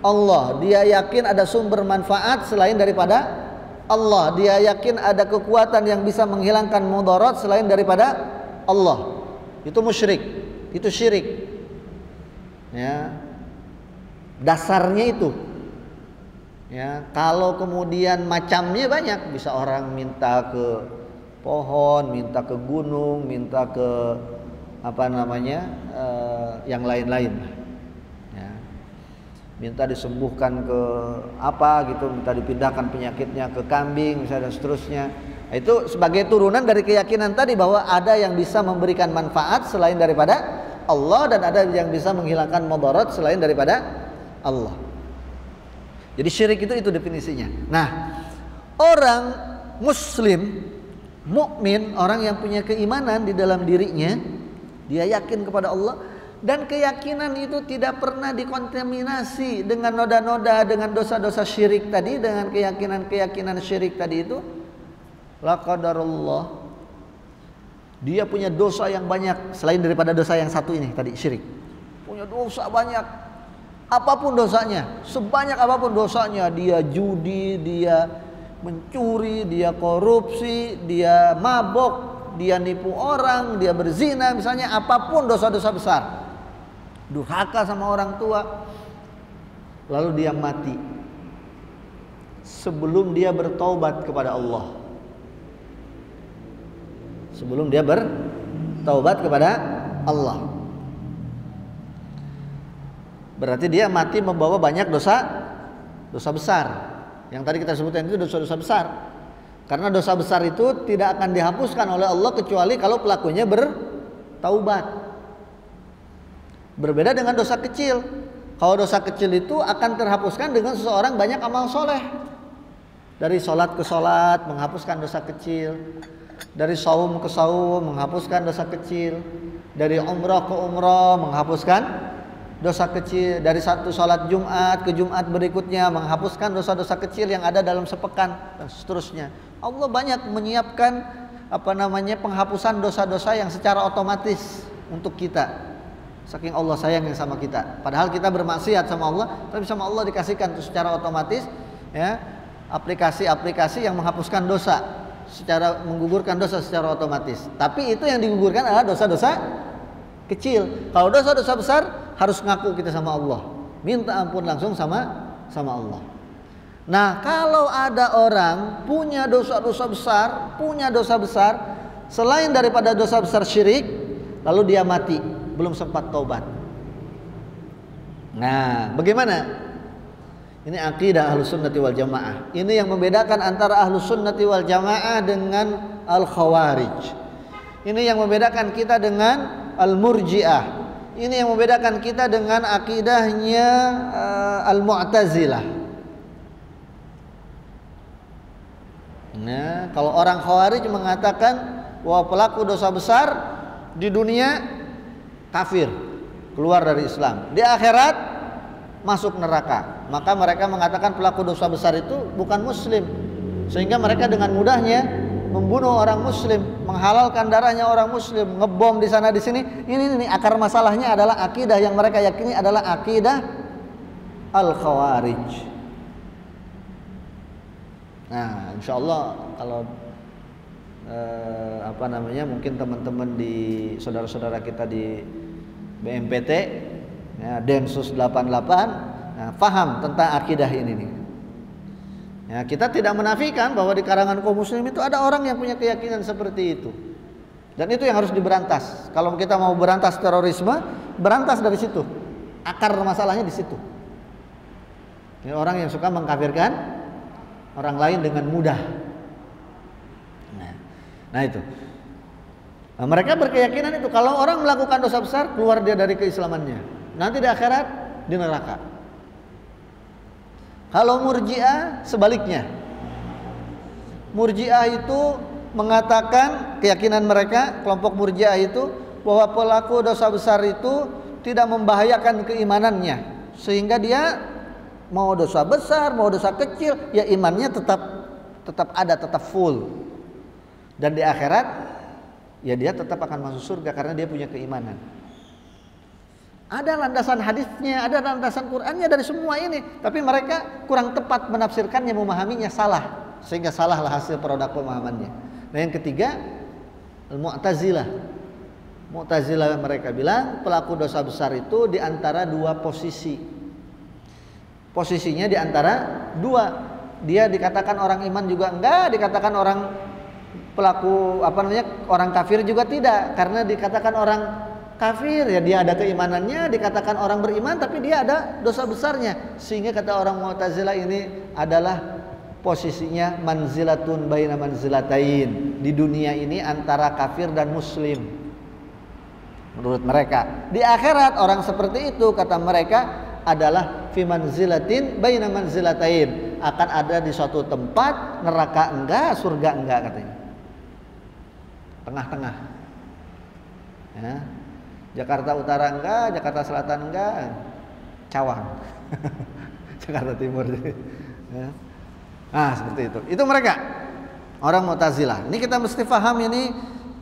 Allah. Dia yakin ada sumber manfaat selain daripada Allah. Dia yakin ada kekuatan yang bisa menghilangkan mudarat selain daripada Allah. Itu musyrik, itu syirik. Ya. Dasarnya itu. Ya, kalau kemudian macamnya banyak, bisa orang minta ke pohon, minta ke gunung, minta ke yang lain-lain. Minta disembuhkan ke apa gitu, minta dipindahkan penyakitnya ke kambing misalnya dan seterusnya. Itu sebagai turunan dari keyakinan tadi bahwa ada yang bisa memberikan manfaat selain daripada Allah dan ada yang bisa menghilangkan mudarat selain daripada Allah. Jadi syirik itu definisinya. Nah, orang muslim mukmin, orang yang punya keimanan di dalam dirinya, dia yakin kepada Allah. Dan keyakinan itu tidak pernah dikontaminasi dengan noda-noda, dengan dosa-dosa syirik tadi, dengan keyakinan-keyakinan syirik tadi itu. La qadarullah. Dia punya dosa yang banyak selain daripada dosa yang satu ini tadi, syirik. Punya dosa banyak. Apapun dosanya, sebanyak apapun dosanya, dia judi, dia mencuri, dia korupsi, dia mabok, dia nipu orang, dia berzina misalnya, apapun dosa-dosa besar. Durhaka sama orang tua, lalu dia mati sebelum dia bertaubat kepada Allah, sebelum dia bertaubat kepada Allah, berarti dia mati membawa banyak dosa besar. Yang tadi kita sebutkan itu dosa-dosa besar, karena dosa besar itu tidak akan dihapuskan oleh Allah kecuali kalau pelakunya bertaubat. Berbeda dengan dosa kecil. Kalau dosa kecil itu akan terhapuskan dengan seseorang banyak amal soleh. Dari sholat ke sholat menghapuskan dosa kecil. Dari saum ke saum menghapuskan dosa kecil. Dari umrah ke umrah menghapuskan dosa kecil. Dari satu sholat Jumat ke Jumat berikutnya menghapuskan dosa-dosa kecil yang ada dalam sepekan dan seterusnya. Allah banyak menyiapkan penghapusan dosa-dosa yang secara otomatis untuk kita. Saking Allah sayangnya sama kita. Padahal kita bermaksiat sama Allah, tapi sama Allah dikasihkan itu secara otomatis, ya, aplikasi-aplikasi yang menghapuskan dosa, secara menggugurkan dosa secara otomatis. Tapi itu yang digugurkan adalah dosa-dosa kecil. Kalau dosa-dosa besar harus ngaku kita sama Allah, minta ampun langsung sama Allah. Nah, kalau ada orang punya dosa-dosa besar, selain daripada dosa besar syirik, lalu dia mati belum sempat taubat. Nah, bagaimana? Ini akidah Ahlus Sunnati wal Jamaah. Ini yang membedakan antara Ahlus Sunnati wal Jamaah dengan Al-Khawarij. Ini yang membedakan kita dengan Al-Murji'ah. Ini yang membedakan kita dengan akidahnya Al-Mu'tazilah. Nah, kalau orang Khawarij mengatakan bahwa pelaku dosa besar di dunia kafir, keluar dari Islam, di akhirat masuk neraka. Maka mereka mengatakan pelaku dosa besar itu bukan muslim, sehingga mereka dengan mudahnya membunuh orang muslim, menghalalkan darahnya orang muslim, ngebom di sana di sini. Ini akar masalahnya adalah akidah yang mereka yakini adalah akidah Al-Khawarij. Nah, insyaallah kalau mungkin teman-teman di saudara-saudara kita di BMPT, ya, Densus 88, paham tentang akidah ini nih. Ya, kita tidak menafikan bahwa di kalangan kaum muslim itu ada orang yang punya keyakinan seperti itu. Dan itu yang harus diberantas. Kalau kita mau berantas terorisme, berantas dari situ. Akar masalahnya di situ. Ini orang yang suka mengkafirkan orang lain dengan mudah. Nah itu. Nah, mereka berkeyakinan itu kalau orang melakukan dosa besar keluar dia dari keislamannya. Nanti di akhirat di neraka. Kalau Murji'ah sebaliknya. Murji'ah itu mengatakan keyakinan mereka, kelompok Murji'ah itu, bahwa pelaku dosa besar itu tidak membahayakan keimanannya, sehingga dia mau dosa besar, mau dosa kecil, ya imannya tetap ada, tetap full. Dan di akhirat ya dia tetap akan masuk surga karena dia punya keimanan. Ada landasan hadisnya, ada landasan Qur'annya dari semua ini, tapi mereka kurang tepat menafsirkannya, memahaminya salah, sehingga salahlah hasil produk pemahamannya. Nah, yang ketiga, Al-Mu'tazilah. Mu'tazilah mereka bilang pelaku dosa besar itu di antara dua posisi. Posisinya di antara dua. Dia dikatakan orang iman juga enggak, dikatakan orang pelaku orang kafir juga tidak, karena dikatakan orang kafir ya dia ada keimanannya, dikatakan orang beriman tapi dia ada dosa besarnya, sehingga kata orang Mu'tazilah ini adalah posisinya manzilatun baina manzilatain, di dunia ini antara kafir dan muslim menurut mereka. Di akhirat orang seperti itu kata mereka adalah fi manzilatin baina manzilatain, akan ada di suatu tempat, neraka enggak, surga enggak katanya. Tengah-tengah, ya. Jakarta Utara enggak, Jakarta Selatan enggak, Cawang, Jakarta Timur. Ya. Nah seperti itu. Itu mereka orang Mu'tazilah. Ini kita mesti paham ini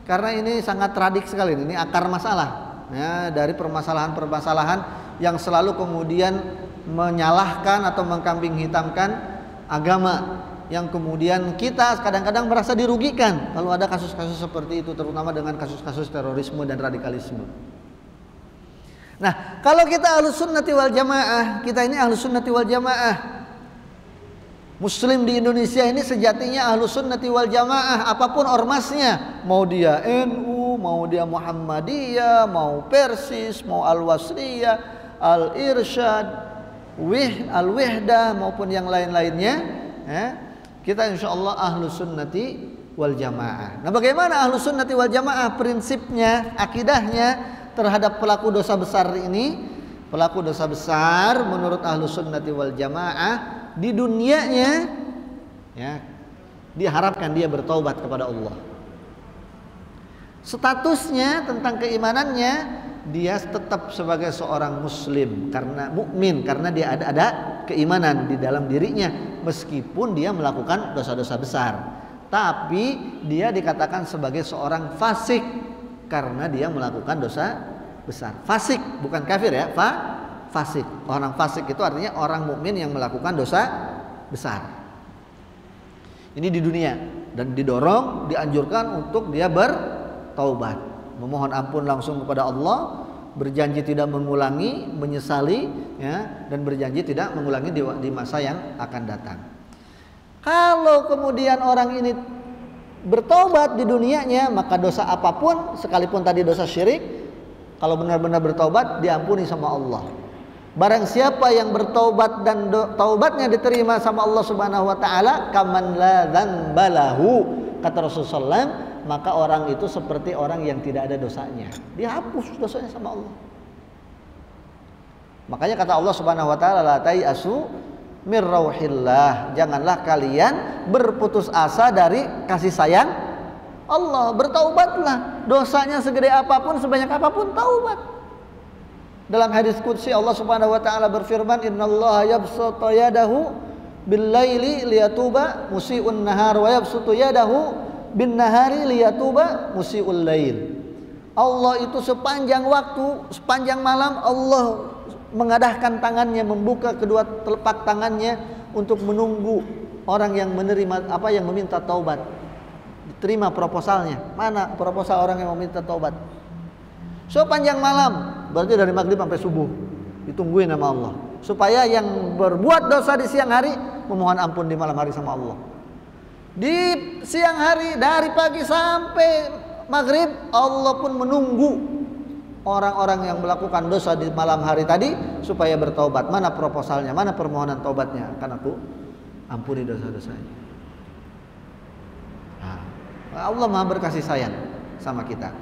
karena ini sangat tradik sekali. Ini akar masalah, ya, dari permasalahan-permasalahan yang selalu kemudian menyalahkan atau mengkambing hitamkan agama, yang kemudian kita kadang-kadang merasa dirugikan kalau ada kasus-kasus seperti itu, terutama dengan kasus-kasus terorisme dan radikalisme. Nah, kalau kita Ahlus Sunnati wal Jamaah, kita ini Ahlus Sunnati wal Jamaah. Muslim di Indonesia ini sejatinya Ahlus Sunnati wal Jamaah, apapun ormasnya, mau dia NU, mau dia Muhammadiyah, mau Persis, mau Al-Wasliyah, Al-Irsyad, Al-Wihdah maupun yang lain-lainnya, ya. Kita insyaallah Ahlus Sunnati wal Jamaah. Nah, bagaimana Ahlus Sunnati wal Jamaah prinsipnya, akidahnya terhadap pelaku dosa besar ini, pelaku dosa besar menurut Ahlus Sunnati wal Jamaah di dunianya ya diharapkan dia bertaubat kepada Allah. Statusnya tentang keimanannya, dia tetap sebagai seorang muslim karena mukmin, karena dia ada keimanan di dalam dirinya meskipun dia melakukan dosa-dosa besar. Tapi dia dikatakan sebagai seorang fasik karena dia melakukan dosa besar. Fasik bukan kafir ya, fasik. Orang fasik itu artinya orang mukmin yang melakukan dosa besar. Ini di dunia, dan didorong, dianjurkan untuk dia bertaubat, memohon ampun langsung kepada Allah, berjanji tidak mengulangi, menyesali ya, dan berjanji tidak mengulangi di masa yang akan datang. Kalau kemudian orang ini bertobat di dunianya, maka dosa apapun sekalipun tadi dosa syirik, kalau benar-benar bertobat diampuni sama Allah. Barang siapa yang bertobat dan taubatnya diterima sama Allah Subhanahu wa taala, kaman la dzambalahu, kata Rasulullah, maka orang itu seperti orang yang tidak ada dosanya. Dihapus dosanya sama Allah. Makanya kata Allah Subhanahu wa taala, la tai'asu mir rauhillah, janganlah kalian berputus asa dari kasih sayang Allah. Bertaubatlah, dosanya segede apapun, sebanyak apapun, taubat. Dalam hadis qudsi Allah Subhanahu wa taala berfirman, innallaha yabsutu yadahu bil-laili liyatuba musii'un nahar wa yabsutu yadahu bin-nahari liyatuba musii'ul lail. Allah itu sepanjang waktu, sepanjang malam Allah mengadahkan tangannya, membuka kedua telapak tangannya untuk menunggu orang yang menerima yang meminta taubat. Diterima proposalnya. Mana proposal orang yang meminta taubat? Sepanjang malam, berarti dari maghrib sampai subuh ditungguin sama Allah, supaya yang berbuat dosa di siang hari memohon ampun di malam hari sama Allah. Di siang hari dari pagi sampai maghrib Allah pun menunggu orang-orang yang melakukan dosa di malam hari tadi supaya bertaubat. Mana proposalnya, mana permohonan taubatnya, akan aku ampuni dosa-dosanya. Allah Maha berkasih sayang sama kita.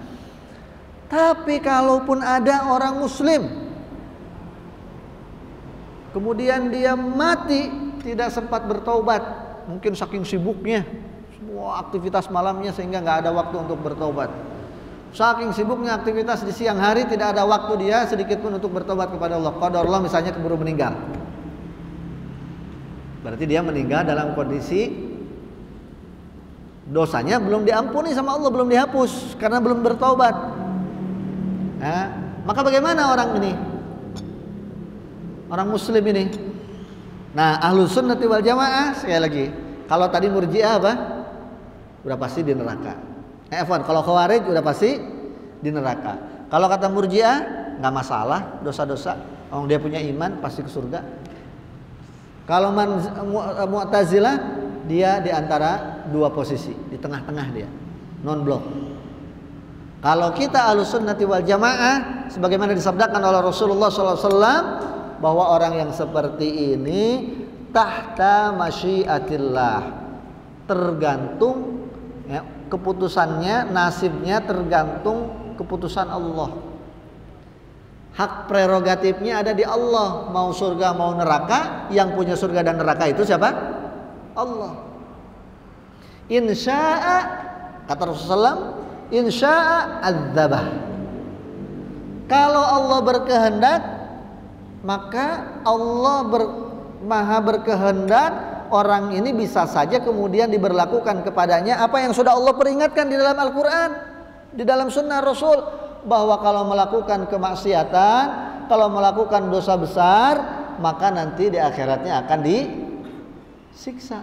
Tapi kalaupun ada orang muslim kemudian dia mati tidak sempat bertaubat, mungkin saking sibuknya semua aktivitas malamnya sehingga nggak ada waktu untuk bertaubat. Saking sibuknya aktivitas di siang hari tidak ada waktu dia sedikit pun untuk bertobat kepada Allah. Qadarullah misalnya keburu meninggal. Berarti dia meninggal dalam kondisi dosanya belum diampuni sama Allah, belum dihapus karena belum bertobat. Maka bagaimana orang ini? Orang muslim ini. Nah, Ahlus Sunnati wal Jamaah sekali lagi, kalau tadi Murji'ah apa? Udah pasti di neraka. Kalau Khawarij udah pasti di neraka. Kalau kata Murji'ah nggak masalah dosa-dosa, dia punya iman pasti ke surga. Kalau Mu'tazilah dia di antara dua posisi, di tengah-tengah dia, non blok. Kalau kita Ahlus Sunnati wal Jamaah, sebagaimana disabdakan oleh Rasulullah SAW, bahwa orang yang seperti ini tahta masyiatillah, tergantung ya, keputusannya, nasibnya tergantung keputusan Allah. Hak prerogatifnya ada di Allah, mau surga mau neraka. Yang punya surga dan neraka itu siapa? Allah. Insya'a, kata Rasulullah, insya'a adzabah. Kalau Allah berkehendak, maka Allah maha berkehendak orang ini bisa saja kemudian diberlakukan kepadanya apa yang sudah Allah peringatkan di dalam Al-Quran, di dalam Sunnah Rasul, bahwa kalau melakukan kemaksiatan, kalau melakukan dosa besar, maka nanti di akhiratnya akan disiksa,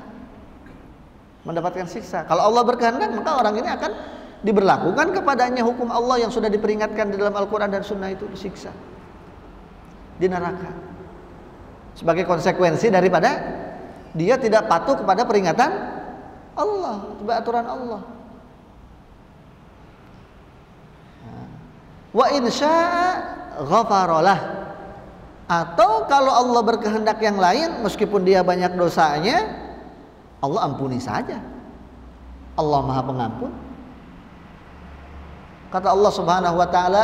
mendapatkan siksa. Kalau Allah berkehendak, maka orang ini akan diberlakukan kepadanya hukum Allah yang sudah diperingatkan di dalam Al-Quran dan Sunnah, itu disiksa di neraka sebagai konsekuensi daripada dia tidak patuh kepada peringatan Allah, kepada aturan Allah. Wa insya'a ghafarolah. Atau kalau Allah berkehendak yang lain, meskipun dia banyak dosanya, Allah ampuni saja. Allah Maha Pengampun. Kata Allah Subhanahu wa taala,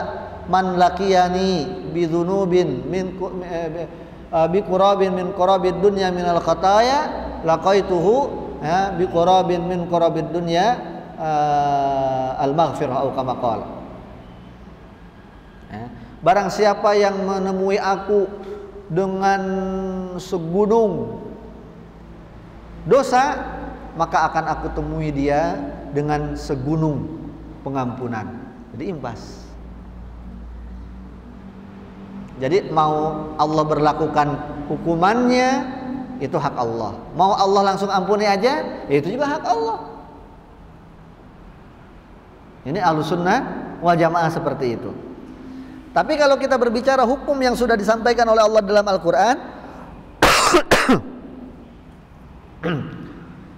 man laqiyani bidzunubin min biqurabin min qurabid dunya minal khataya laqaituhu biqurabin min qurabid dunya al-maghfirah atau kama qala. Barang siapa yang menemui aku dengan segunung dosa, maka akan aku temui dia dengan segunung pengampunan. Jadi impas. Jadi mau Allah berlakukan hukumannya, itu hak Allah. Mau Allah langsung ampuni aja, ya itu juga hak Allah. Ini Ahlussunnah wal Jamaah seperti itu. Tapi kalau kita berbicara hukum yang sudah disampaikan oleh Allah dalam Al-Quran,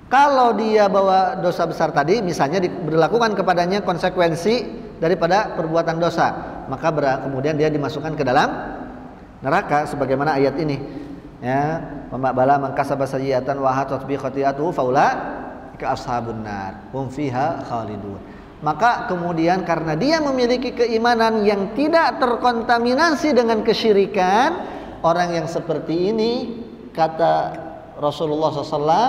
kalau dia bawa dosa besar tadi, misalnya diberlakukan kepadanya konsekuensi daripada perbuatan dosa, maka kemudian dia dimasukkan ke dalam neraka sebagaimana ayat ini. Ya, bala man kasaba sayyi'atan wa hatat bi khati'atuhu faulaika ashabun nar hum fiha khalidun. Maka kemudian karena dia memiliki keimanan yang tidak terkontaminasi dengan kesyirikan, orang yang seperti ini, kata Rasulullah SAW,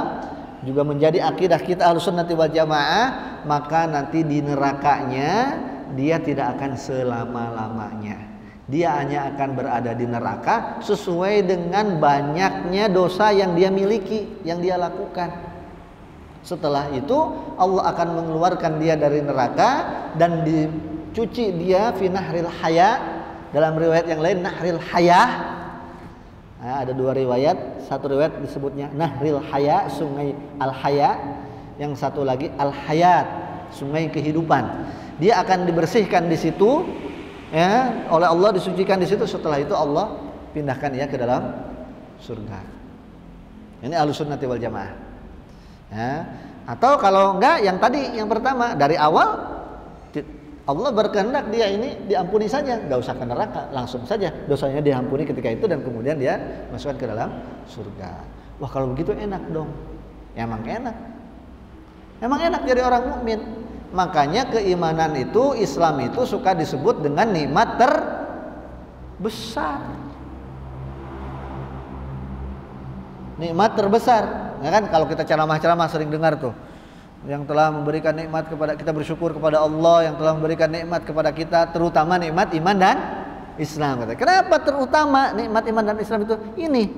juga menjadi akidah kita Ahlussunnati wal Jamaah, maka nanti di nerakanya dia tidak akan selama-lamanya. Dia hanya akan berada di neraka sesuai dengan banyaknya dosa yang dia miliki, yang dia lakukan. Setelah itu Allah akan mengeluarkan dia dari neraka dan dicuci dia fi nahril haya. Dalam riwayat yang lain nahril hayah. Nah, ada dua riwayat. Satu riwayat disebutnya nahril haya, sungai al haya. Yang satu lagi al hayat, sungai kehidupan. Dia akan dibersihkan di situ, ya, oleh Allah, disucikan di situ. Setelah itu Allah pindahkan dia ke dalam surga. Ini Ahlussunnati wal Jamaah. Ya. Atau kalau enggak yang tadi, yang pertama, dari awal Allah berkehendak dia ini diampuni saja, enggak usah ke neraka, langsung saja dosanya diampuni ketika itu dan kemudian dia masukkan ke dalam surga. Wah, kalau begitu enak dong. Ya, emang enak. Emang enak jadi orang mukmin. Makanya keimanan itu, Islam itu suka disebut dengan nikmat terbesar. Nikmat terbesar, ya kan? Kalau kita ceramah-ceramah sering dengar tuh, yang telah memberikan nikmat kepada kita, bersyukur kepada Allah yang telah memberikan nikmat kepada kita, terutama nikmat iman dan Islam. Kenapa terutama nikmat iman dan Islam itu? Ini,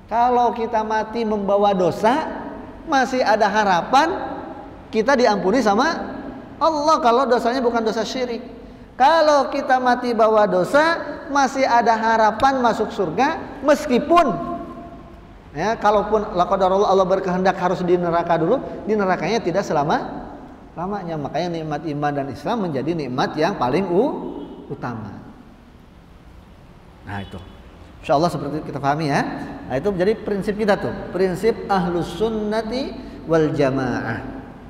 kalau kita mati membawa dosa, masih ada harapan kita diampuni sama Allah kalau dosanya bukan dosa syirik. Kalau kita mati bawa dosa, masih ada harapan masuk surga, meskipun ya, kalaupun laqadarullah Allah berkehendak harus di neraka dulu, di nerakanya tidak selama-lamanya. Makanya nikmat iman dan Islam menjadi nikmat yang paling utama. Nah, itu insyaallah seperti kita pahami ya. Nah, itu menjadi prinsip kita tuh, prinsip Ahlussunnati wal Jamaah,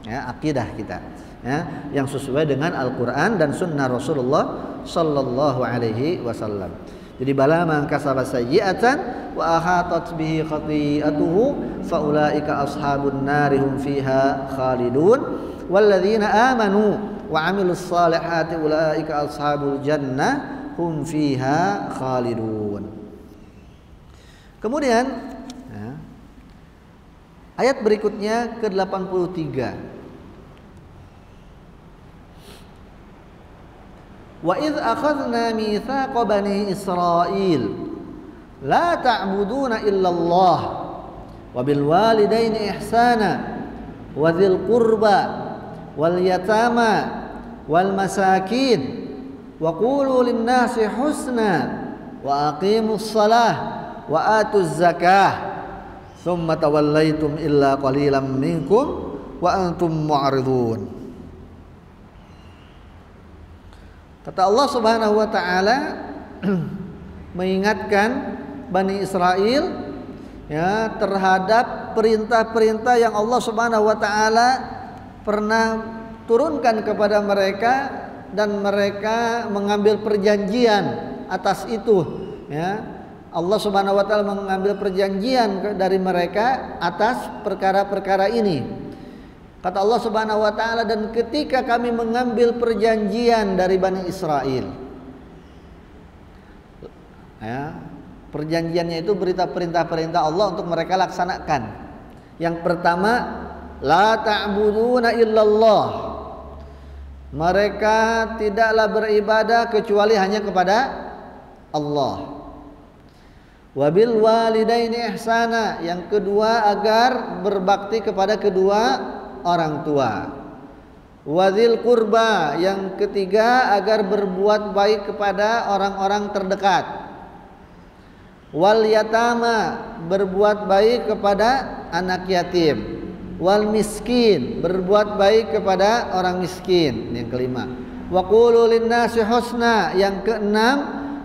ya, akidah kita. Ya, yang sesuai dengan Al-Quran dan Sunnah Rasulullah Sallallahu Alaihi Wasallam. Jadi bala man kasaba sayyi'atan wa ahatat bihi khati'atuhu faulaika ashabun nari hum fiha khalidun walladzina amanu wa amilus salihati ulaika ashabul jannah hum fiha khalidun. Kemudian ya, ayat berikutnya ke-83. Wa idz akhadna mitsaqa bani Israil la ta'buduna illallah wa bil walidaini ihsana wa dzil qurba wal yatama wal masakin wa qulu lin nasi husna wa aqimus shalah wa atuz zakah thumma tawallaitum illa qalilan minkum wa antum mu'ridun. Kata Allah Subhanahu wa taala mengingatkan Bani Israel ya terhadap perintah-perintah yang Allah Subhanahu wa taala pernah turunkan kepada mereka dan mereka mengambil perjanjian atas itu ya. Allah Subhanahu wa taala mengambil perjanjian dari mereka atas perkara-perkara ini. Kata Allah Subhanahu wa taala, dan ketika kami mengambil perjanjian dari Bani Israel. Ya, perjanjiannya itu berita perintah-perintah Allah untuk mereka laksanakan. Yang pertama, la ta'buduna illallah. Mereka tidaklah beribadah kecuali hanya kepada Allah. Wabil walidaini ihsana. Yang kedua, agar berbakti kepada kedua orang tua. Wadzil qurba. Yang ketiga, agar berbuat baik kepada orang-orang terdekat. Wal yatama, berbuat baik kepada anak yatim. Wal miskin, berbuat baik kepada orang miskin. Yang kelima, wa qulu linnasi husna. Yang keenam,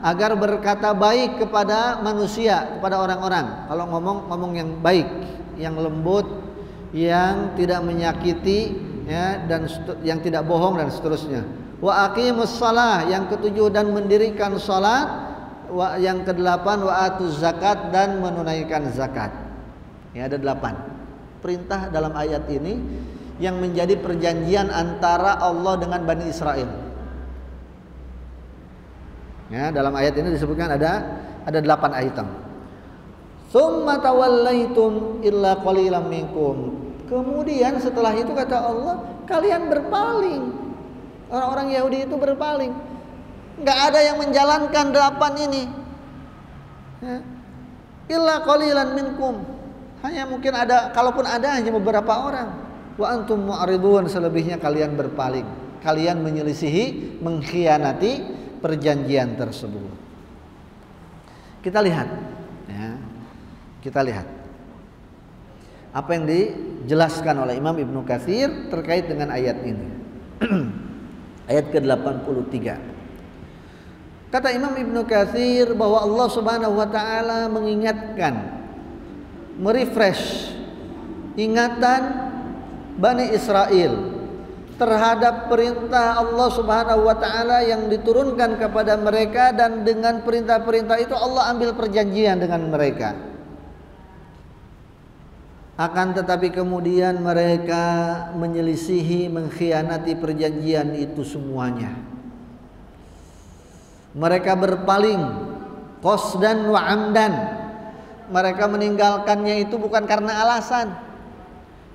agar berkata baik kepada manusia, kepada orang-orang. Kalau ngomong yang baik, yang lembut, yang tidak menyakiti, ya, dan yang tidak bohong dan seterusnya. Wa aqimus shalah. Yang ketujuh, dan mendirikan salat. Yang kedelapan, wa atuz zakat, dan menunaikan zakat. Ya, ada 8 perintah dalam ayat ini yang menjadi perjanjian antara Allah dengan Bani Israel. Ya, dalam ayat ini disebutkan ada 8 item. Tsumma tawallaitum illa qalilan minkum. Kemudian setelah itu kata Allah, kalian berpaling. Orang-orang Yahudi itu berpaling. Enggak ada yang menjalankan 8 ini. Ya. Illa qalilan minkum. Hanya mungkin ada, kalaupun ada, hanya beberapa orang. Wa antum mu'ridun, selebihnya kalian berpaling. Kalian menyelisihi, mengkhianati perjanjian tersebut. Kita lihat, ya. Kita lihat apa yang dijelaskan oleh Imam Ibnu Katsir terkait dengan ayat ini. Ayat ke-83. Kata Imam Ibnu Katsir bahwa Allah Subhanahu wa taala mengingatkan, merefresh ingatan Bani Israel terhadap perintah Allah Subhanahu wa taala yang diturunkan kepada mereka, dan dengan perintah-perintah itu Allah ambil perjanjian dengan mereka. Akan tetapi kemudian mereka menyelisihi, mengkhianati perjanjian itu semuanya. Mereka berpaling qasdan wa amdan. Mereka meninggalkannya itu bukan karena alasan.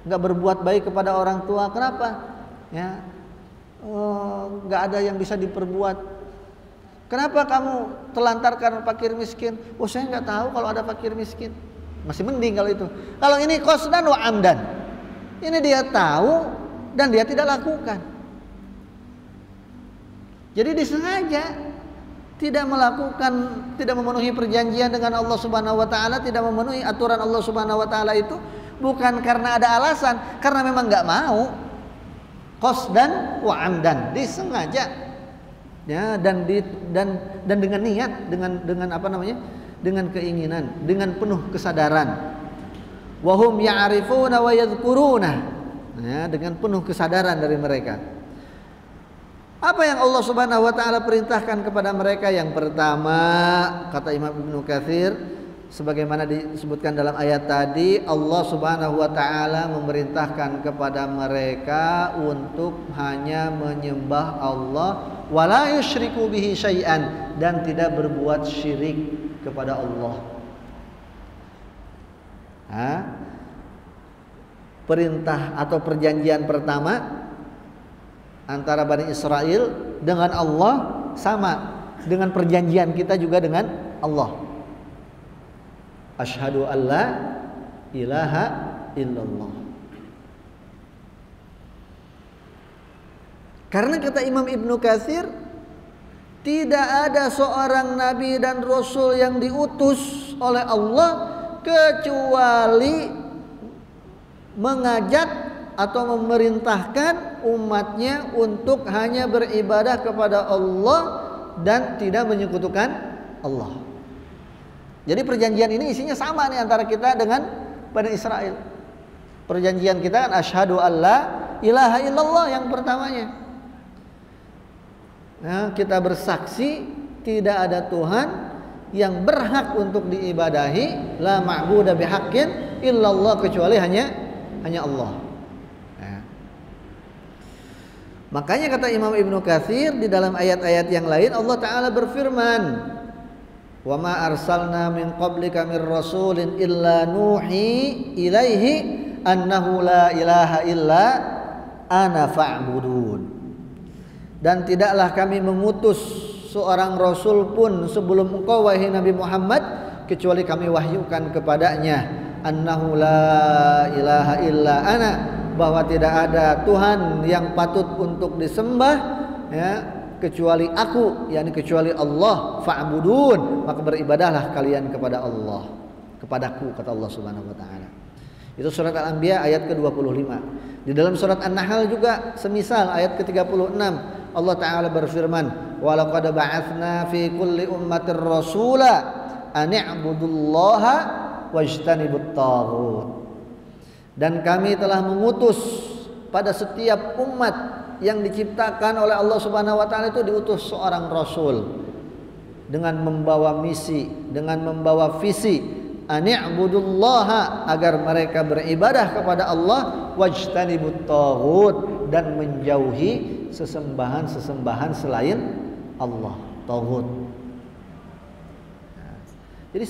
Enggak berbuat baik kepada orang tua. Kenapa? Ya, enggak ada yang bisa diperbuat. Kenapa kamu telantarkan fakir miskin? Oh, saya enggak tahu kalau ada fakir miskin. Masih mending kalau itu. Kalau ini qasdan wa amdan. Ini dia tahu dan dia tidak lakukan. Jadi disengaja tidak melakukan, tidak memenuhi perjanjian dengan Allah Subhanahu wa taala, tidak memenuhi aturan Allah Subhanahu wa taala itu bukan karena ada alasan, karena memang enggak mau. Qasdan wa amdan, disengaja. Ya, dan dengan niat, dengan apa namanya? Dengan keinginan, dengan penuh kesadaran. Wa hum ya'rifuna wa yadhkuruna. Ya, dengan penuh kesadaran dari mereka. Apa yang Allah Subhanahu wa taala perintahkan kepada mereka? Yang pertama, kata Imam Ibnu Katsir, sebagaimana disebutkan dalam ayat tadi, Allah Subhanahu wa taala memerintahkan kepada mereka untuk hanya menyembah Allah, wala yusyriku bihi syai'an, dan tidak berbuat syirik kepada Allah. Perintah atau perjanjian pertama antara Bani Israel dengan Allah sama dengan perjanjian kita juga dengan Allah. Asyhadu alla ilaha illallah. Karena kata Imam Ibnu Katsir, tidak ada seorang nabi dan rasul yang diutus oleh Allah kecuali mengajak atau memerintahkan umatnya untuk hanya beribadah kepada Allah dan tidak menyekutukan Allah. Jadi perjanjian ini isinya sama nih antara kita dengan Bani Israel. Perjanjian kita kan asyhadu alla ilaha illallah yang pertamanya. Nah, kita bersaksi tidak ada Tuhan yang berhak untuk diibadahi, la ma'budu bihaqqin illallah, kecuali hanya Allah. Nah, Makanya kata Imam Ibnu Katsir di dalam ayat-ayat yang lain Allah Ta'ala berfirman, "Wa ma arsalna min qablika mir rasulin illa nuhi ilaihi annahu la ilaha illa ana fa'budun." Dan tidaklah kami mengutus seorang rasul pun sebelum engkau wahai Nabi Muhammad kecuali kami wahyukan kepadanya annahu la ilaha illa ana, bahwa tidak ada Tuhan yang patut untuk disembah ya kecuali aku, yakni kecuali Allah, fa'budun, maka beribadahlah kalian kepada Allah, kepadaku, kata Allah Subhanahu wa taala. Itu surat Al-Anbiya ayat ke-25. Di dalam surat An-Nahl juga semisal ayat ke-36 Allah Ta'ala berfirman, "Wa laqad ba'atsna fi kulli ummatir rasula an i'budullaha wajtanibut taghut." Dan kami telah mengutus pada setiap umat yang diciptakan oleh Allah Subhanahu wa taala itu diutus seorang rasul dengan membawa misi, dengan membawa visi ani'budullaha, agar mereka beribadah kepada Allah, wajtanibut taghut, dan menjauhi sesembahan-sesembahan selain Allah, taghut. Jadi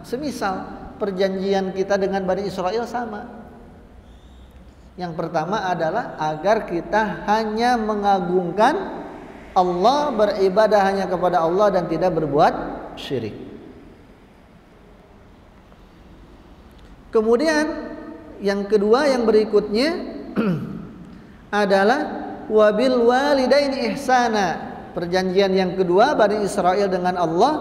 semisal perjanjian kita dengan Bani Israel sama. Yang pertama adalah agar kita hanya mengagungkan Allah, beribadah hanya kepada Allah dan tidak berbuat syirik. Kemudian yang kedua, yang berikutnya adalah wabil walidaini ihsana. Perjanjian yang kedua Bani Israel dengan Allah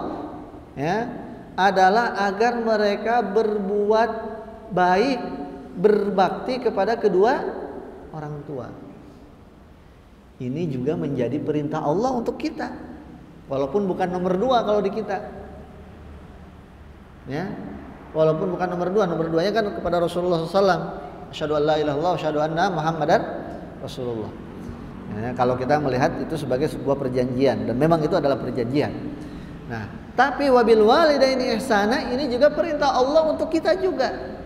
ya adalah agar mereka berbuat baik, berbakti kepada kedua orang tua. Ini juga menjadi perintah Allah untuk kita, walaupun bukan nomor 2 kalau di kita. Ya, walaupun bukan nomor 2, nomor 2-nya kan kepada Rasulullah SAW. Asyhadu an la ilaha illallah, asyhadu anna Muhammadan Rasulullah. Ya, kalau kita melihat itu sebagai sebuah perjanjian, dan memang itu adalah perjanjian. Nah, tapi wabil walidaini ihsana ini juga perintah Allah untuk kita juga.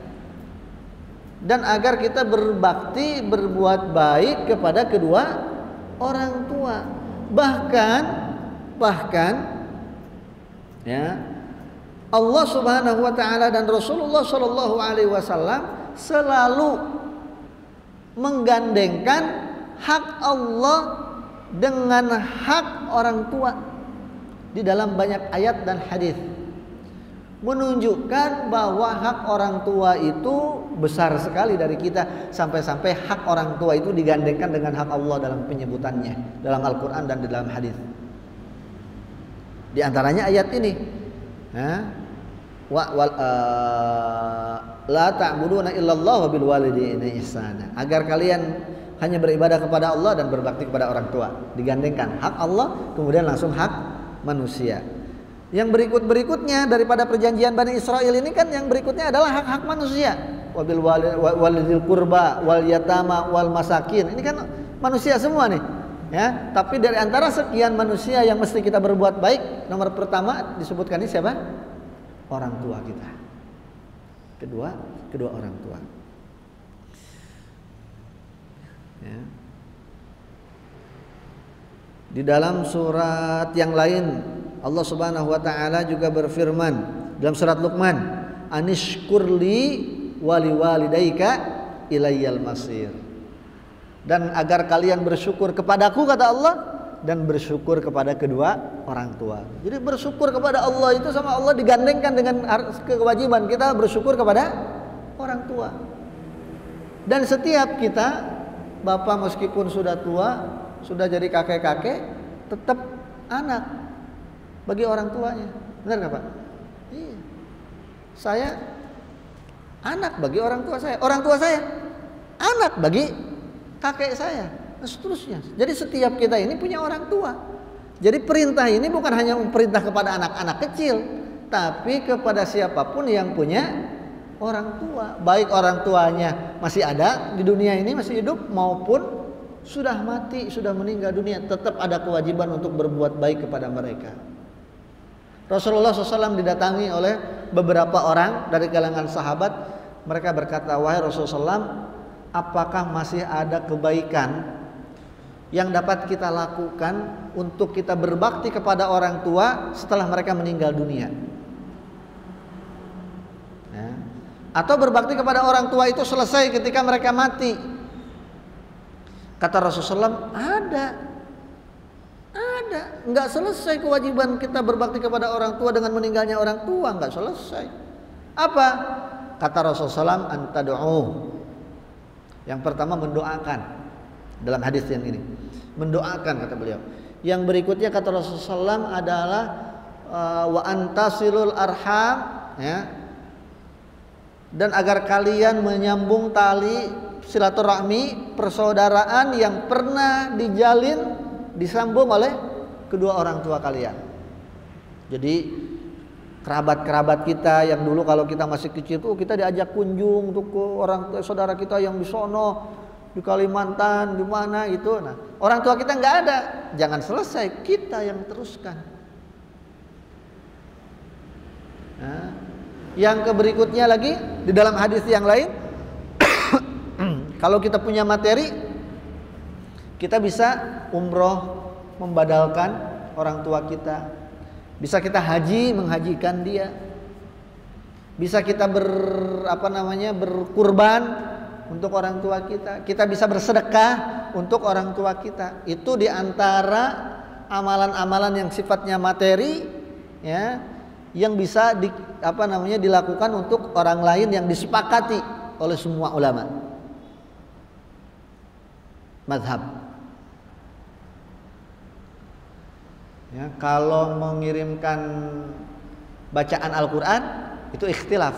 Dan agar kita berbakti, berbuat baik kepada kedua orang tua. Bahkan ya, Allah Subhanahu wa taala dan Rasulullah sallallahu alaihi wasallam selalu menggandengkan hak Allah dengan hak orang tua di dalam banyak ayat dan hadis, menunjukkan bahwa hak orang tua itu besar sekali dari kita, sampai-sampai hak orang tua itu digandengkan dengan hak Allah dalam penyebutannya dalam Al-Quran dan di dalam hadis. Di antaranya ayat ini, la ta'buduna illallah wa bil walidaini ihsana, agar kalian hanya beribadah kepada Allah dan berbakti kepada orang tua. Digandengkan hak Allah, kemudian langsung hak manusia. Yang berikutnya daripada perjanjian Bani Israel ini kan yang berikutnya adalah hak-hak manusia. Wabil walidil qurba wal yatama wal masakin. Ini kan manusia semua nih. Ya, tapi dari antara sekian manusia yang mesti kita berbuat baik, nomor pertama disebutkan ini siapa? Orang tua kita. Kedua orang tua. Ya. Di dalam surat yang lain Allah Subhanahu wa taala juga berfirman dalam surat Luqman, "Anishkurli wali walidaika ilayyal masir." Dan agar kalian bersyukur kepadaku, kata Allah, dan bersyukur kepada kedua orang tua. Jadi bersyukur kepada Allah itu sama Allah digandengkan dengan kewajiban kita bersyukur kepada orang tua. Dan setiap kita, bapak meskipun sudah tua, sudah jadi kakek-kakek, tetap anak bagi orang tuanya. Benar nggak Pak? Iya. Saya anak bagi orang tua saya. Orang tua saya anak bagi kakek saya. Dan seterusnya. Jadi setiap kita ini punya orang tua. Jadi perintah ini bukan hanya perintah kepada anak-anak kecil, tapi kepada siapapun yang punya orang tua. Baik orang tuanya masih ada di dunia ini, masih hidup, maupun sudah mati, sudah meninggal dunia, tetap ada kewajiban untuk berbuat baik kepada mereka. Rasulullah SAW didatangi oleh beberapa orang dari kalangan sahabat. Mereka berkata, "Wahai Rasulullah SAW, apakah masih ada kebaikan yang dapat kita lakukan untuk kita berbakti kepada orang tua setelah mereka meninggal dunia. Ya. Atau berbakti kepada orang tua itu selesai ketika mereka mati. Kata Rasulullah SAW, ada, nggak selesai kewajiban kita berbakti kepada orang tua dengan meninggalnya orang tua, nggak selesai. Apa? Kata Rasulullah SAW, antad'u. Yang pertama mendoakan, dalam hadis yang ini, mendoakan kata beliau. Yang berikutnya kata Rasulullah SAW adalah wa antasilul arham, ya. Dan agar kalian menyambung tali silaturahmi, persaudaraan yang pernah dijalin, disambung oleh kedua orang tua kalian. Jadi kerabat-kerabat kita yang dulu kalau kita masih kecil tuh kita diajak kunjung untuk ke orang saudara kita yang di sono, di Kalimantan, di mana gitu. Nah, orang tua kita nggak ada, jangan selesai, kita yang teruskan. Nah, yang berikutnya lagi di dalam hadis yang lain, kalau kita punya materi, kita bisa umroh membadalkan orang tua kita, bisa kita haji menghajikan dia, bisa kita berkurban untuk orang tua kita, kita bisa bersedekah untuk orang tua kita. Itu diantara amalan-amalan yang sifatnya materi, ya, yang bisa dilakukan untuk orang lain yang disepakati oleh semua ulama mazhab. Ya, kalau mengirimkan bacaan Al-Quran itu ikhtilaf.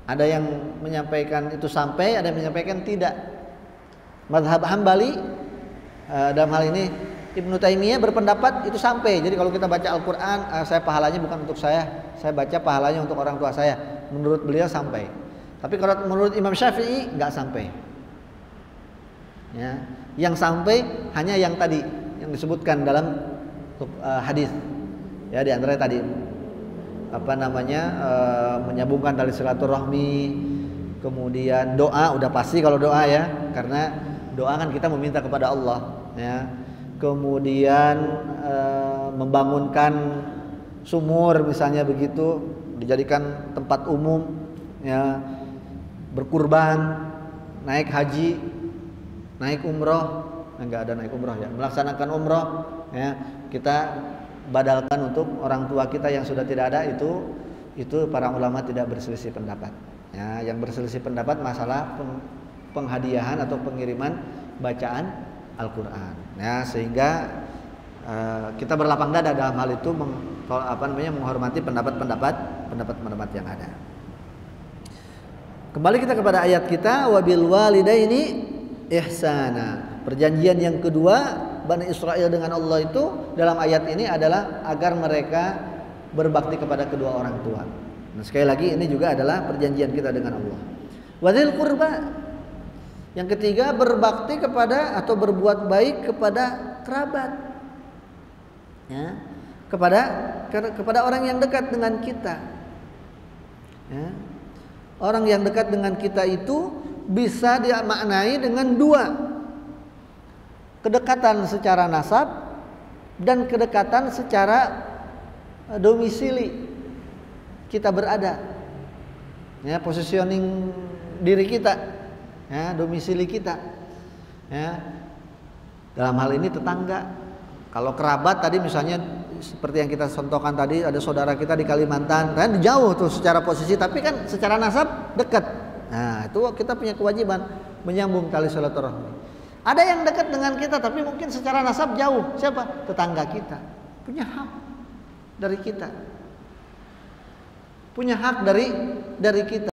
Ada yang menyampaikan itu sampai, ada yang menyampaikan tidak. Mazhab Hambali dalam hal ini Ibnu Taimiyah berpendapat itu sampai. Jadi kalau kita baca Al-Quran, saya pahalanya bukan untuk saya baca pahalanya untuk orang tua saya. Menurut beliau sampai. Tapi kalau menurut Imam Syafi'i nggak sampai. Ya, yang sampai hanya yang tadi yang disebutkan dalam hadis. Ya, di antaranya tadi menyambungkan tali silaturahmi, kemudian doa udah pasti kalau doa ya, karena doa kan kita meminta kepada Allah, ya. Kemudian membangunkan sumur misalnya begitu, dijadikan tempat umum, ya, berkurban, naik haji, naik umroh, enggak ada naik umroh ya, melaksanakan umroh, ya, kita badalkan untuk orang tua kita yang sudah tidak ada. Itu para ulama tidak berselisih pendapat, ya. Yang berselisih pendapat masalah penghadiahan atau pengiriman bacaan Al-Quran, ya, sehingga kita berlapang dada dalam hal itu menghormati pendapat yang ada. Kembali kita kepada ayat kita, wabil walidaini ihsana. Perjanjian yang kedua Bani Israel dengan Allah itu dalam ayat ini adalah agar mereka berbakti kepada kedua orang tua. Nah, sekali lagi ini juga adalah perjanjian kita dengan Allah. Wadzil qurba. Yang ketiga, berbakti kepada atau berbuat baik kepada kerabat, ya, kepada orang yang dekat dengan kita, ya. Orang yang dekat dengan kita itu bisa dimaknai dengan dua, kedekatan secara nasab dan kedekatan secara domisili kita berada, ya, positioning diri kita, ya, domisili kita, ya. Dalam hal ini tetangga. Kalau kerabat tadi misalnya seperti yang kita contohkan tadi, ada saudara kita di Kalimantan, kan jauh tuh secara posisi, tapi kan secara nasab dekat. Nah, itu kita punya kewajiban menyambung tali silaturahmi. Ada yang dekat dengan kita tapi mungkin secara nasab jauh. Siapa? Tetangga kita. Punya hak dari kita. Punya hak dari kita.